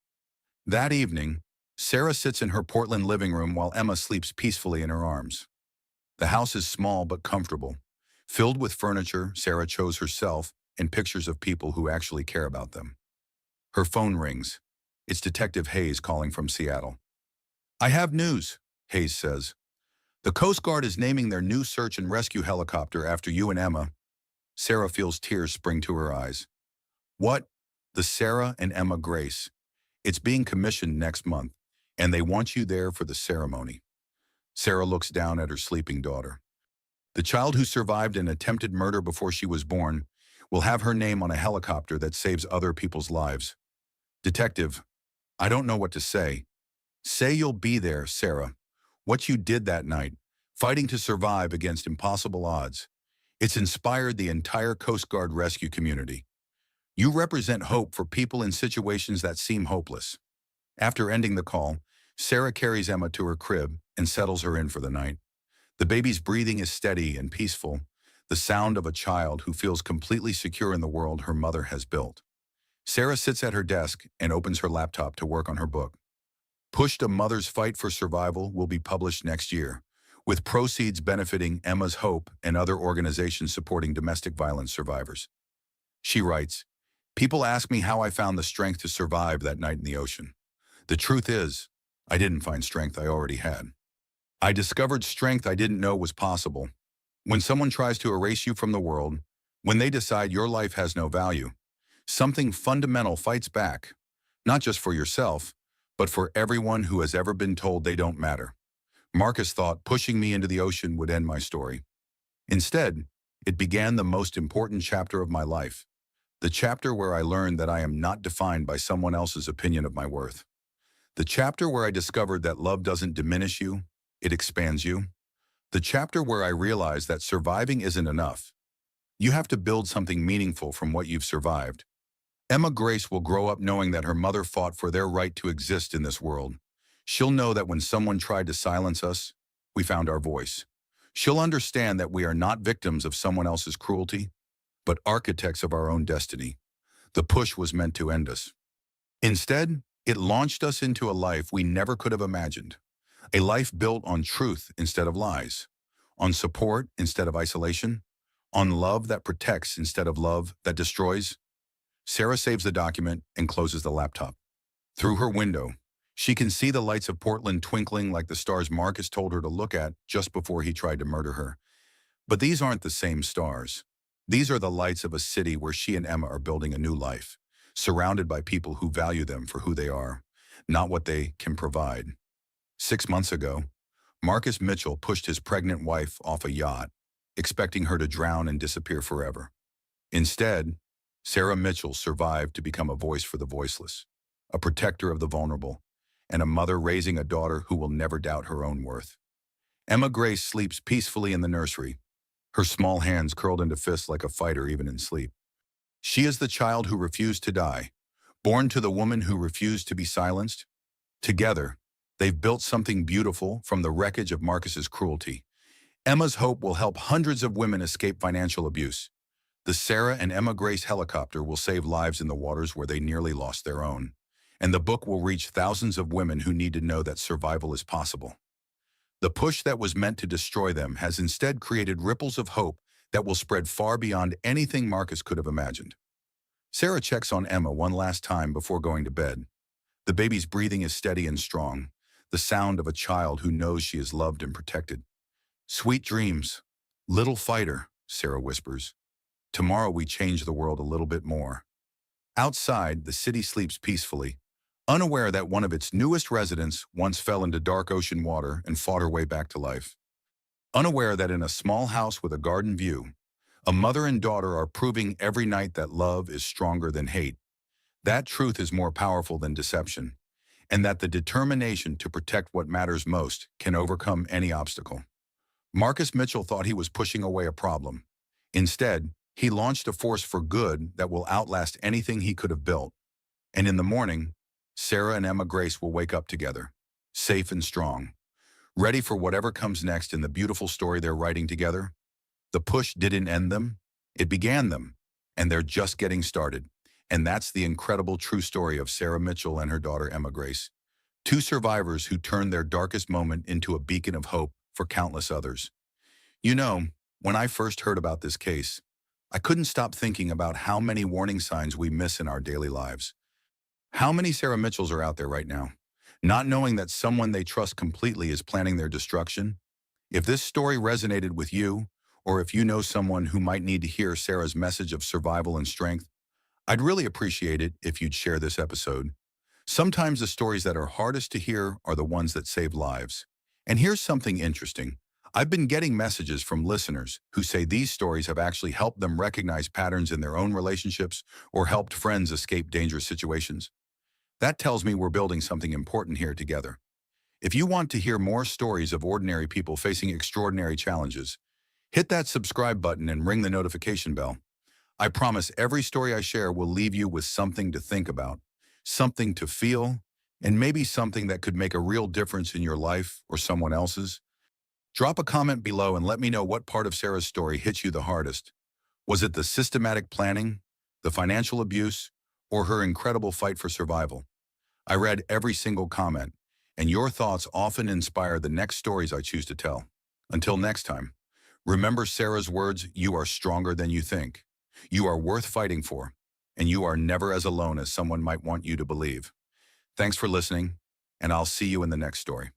That evening, Sarah sits in her Portland living room while Emma sleeps peacefully in her arms. The house is small but comfortable, filled with furniture Sarah chose herself and pictures of people who actually care about them. Her phone rings. It's Detective Hayes calling from Seattle. "I have news," Hayes says. "The Coast Guard is naming their new search and rescue helicopter after you and Emma." Sarah feels tears spring to her eyes. "What?" "The Sarah and Emma Grace. It's being commissioned next month, and they want you there for the ceremony." Sarah looks down at her sleeping daughter. The child who survived an attempted murder before she was born will have her name on a helicopter that saves other people's lives. "Detective, I don't know what to say." "Say you'll be there, Sarah. What you did that night, fighting to survive against impossible odds. It's inspired the entire Coast Guard rescue community. You represent hope for people in situations that seem hopeless." After ending the call, Sarah carries Emma to her crib and settles her in for the night. The baby's breathing is steady and peaceful, the sound of a child who feels completely secure in the world her mother has built. Sarah sits at her desk and opens her laptop to work on her book. Pushed: A Mother's Fight for Survival will be published next year, with proceeds benefiting Emma's Hope and other organizations supporting domestic violence survivors. She writes, "People ask me how I found the strength to survive that night in the ocean. The truth is, I didn't find strength I already had. I discovered strength I didn't know was possible. When someone tries to erase you from the world, when they decide your life has no value, something fundamental fights back, not just for yourself, but for everyone who has ever been told they don't matter." Marcus thought pushing me into the ocean would end my story. Instead, it began the most important chapter of my life, the chapter where I learned that I am not defined by someone else's opinion of my worth. The chapter where I discovered that love doesn't diminish you, it expands you. The chapter where I realized that surviving isn't enough. You have to build something meaningful from what you've survived. Emma Grace will grow up knowing that her mother fought for their right to exist in this world. She'll know that when someone tried to silence us, we found our voice. She'll understand that we are not victims of someone else's cruelty, but architects of our own destiny. The push was meant to end us. Instead, it launched us into a life we never could have imagined. A life built on truth instead of lies, on support instead of isolation, on love that protects instead of love that destroys. Sarah saves the document and closes the laptop. Through her window, she can see the lights of Portland twinkling like the stars Marcus told her to look at just before he tried to murder her. But these aren't the same stars. These are the lights of a city where she and Emma are building a new life. surrounded by people who value them for who they are, not what they can provide. 6 months ago, Marcus Mitchell pushed his pregnant wife off a yacht, expecting her to drown and disappear forever. Instead, Sarah Mitchell survived to become a voice for the voiceless, a protector of the vulnerable, and a mother raising a daughter who will never doubt her own worth. Emma Grace sleeps peacefully in the nursery, her small hands curled into fists like a fighter even in sleep. She is the child who refused to die, born to the woman who refused to be silenced. Together, they've built something beautiful from the wreckage of Marcus's cruelty. Emma's hope will help hundreds of women escape financial abuse. The Sarah and Emma Grace helicopter will save lives in the waters where they nearly lost their own. And the book will reach thousands of women who need to know that survival is possible. The push that was meant to destroy them has instead created ripples of hope that will spread far beyond anything Marcus could have imagined. Sarah checks on Emma one last time before going to bed. The baby's breathing is steady and strong, the sound of a child who knows she is loved and protected. "Sweet dreams, little fighter," Sarah whispers. "Tomorrow we change the world a little bit more." Outside, the city sleeps peacefully, unaware that one of its newest residents once fell into dark ocean water and fought her way back to life. Unaware that in a small house with a garden view, a mother and daughter are proving every night that love is stronger than hate. That truth is more powerful than deception, and that the determination to protect what matters most can overcome any obstacle. Marcus Mitchell thought he was pushing away a problem. Instead, he launched a force for good that will outlast anything he could have built. And in the morning, Sarah and Emma Grace will wake up together, safe and strong, ready for whatever comes next in the beautiful story they're writing together. The push didn't end them, it began them, and they're just getting started. And that's the incredible true story of Sarah Mitchell and her daughter Emma Grace, two survivors who turned their darkest moment into a beacon of hope for countless others. You know, when I first heard about this case, I couldn't stop thinking about how many warning signs we miss in our daily lives. How many Sarah Mitchells are out there right now, not knowing that someone they trust completely is planning their destruction? If this story resonated with you, or if you know someone who might need to hear Sarah's message of survival and strength, I'd really appreciate it if you'd share this episode. Sometimes the stories that are hardest to hear are the ones that save lives. And here's something interesting. I've been getting messages from listeners who say these stories have actually helped them recognize patterns in their own relationships or helped friends escape dangerous situations. That tells me we're building something important here together. If you want to hear more stories of ordinary people facing extraordinary challenges, hit that subscribe button and ring the notification bell. I promise every story I share will leave you with something to think about, something to feel, and maybe something that could make a real difference in your life or someone else's. Drop a comment below and let me know what part of Sarah's story hit you the hardest. Was it the systematic planning, the financial abuse, or her incredible fight for survival? I read every single comment, and your thoughts often inspire the next stories I choose to tell. Until next time, remember Sarah's words, "You are stronger than you think. You are worth fighting for, and you are never as alone as someone might want you to believe." Thanks for listening, and I'll see you in the next story.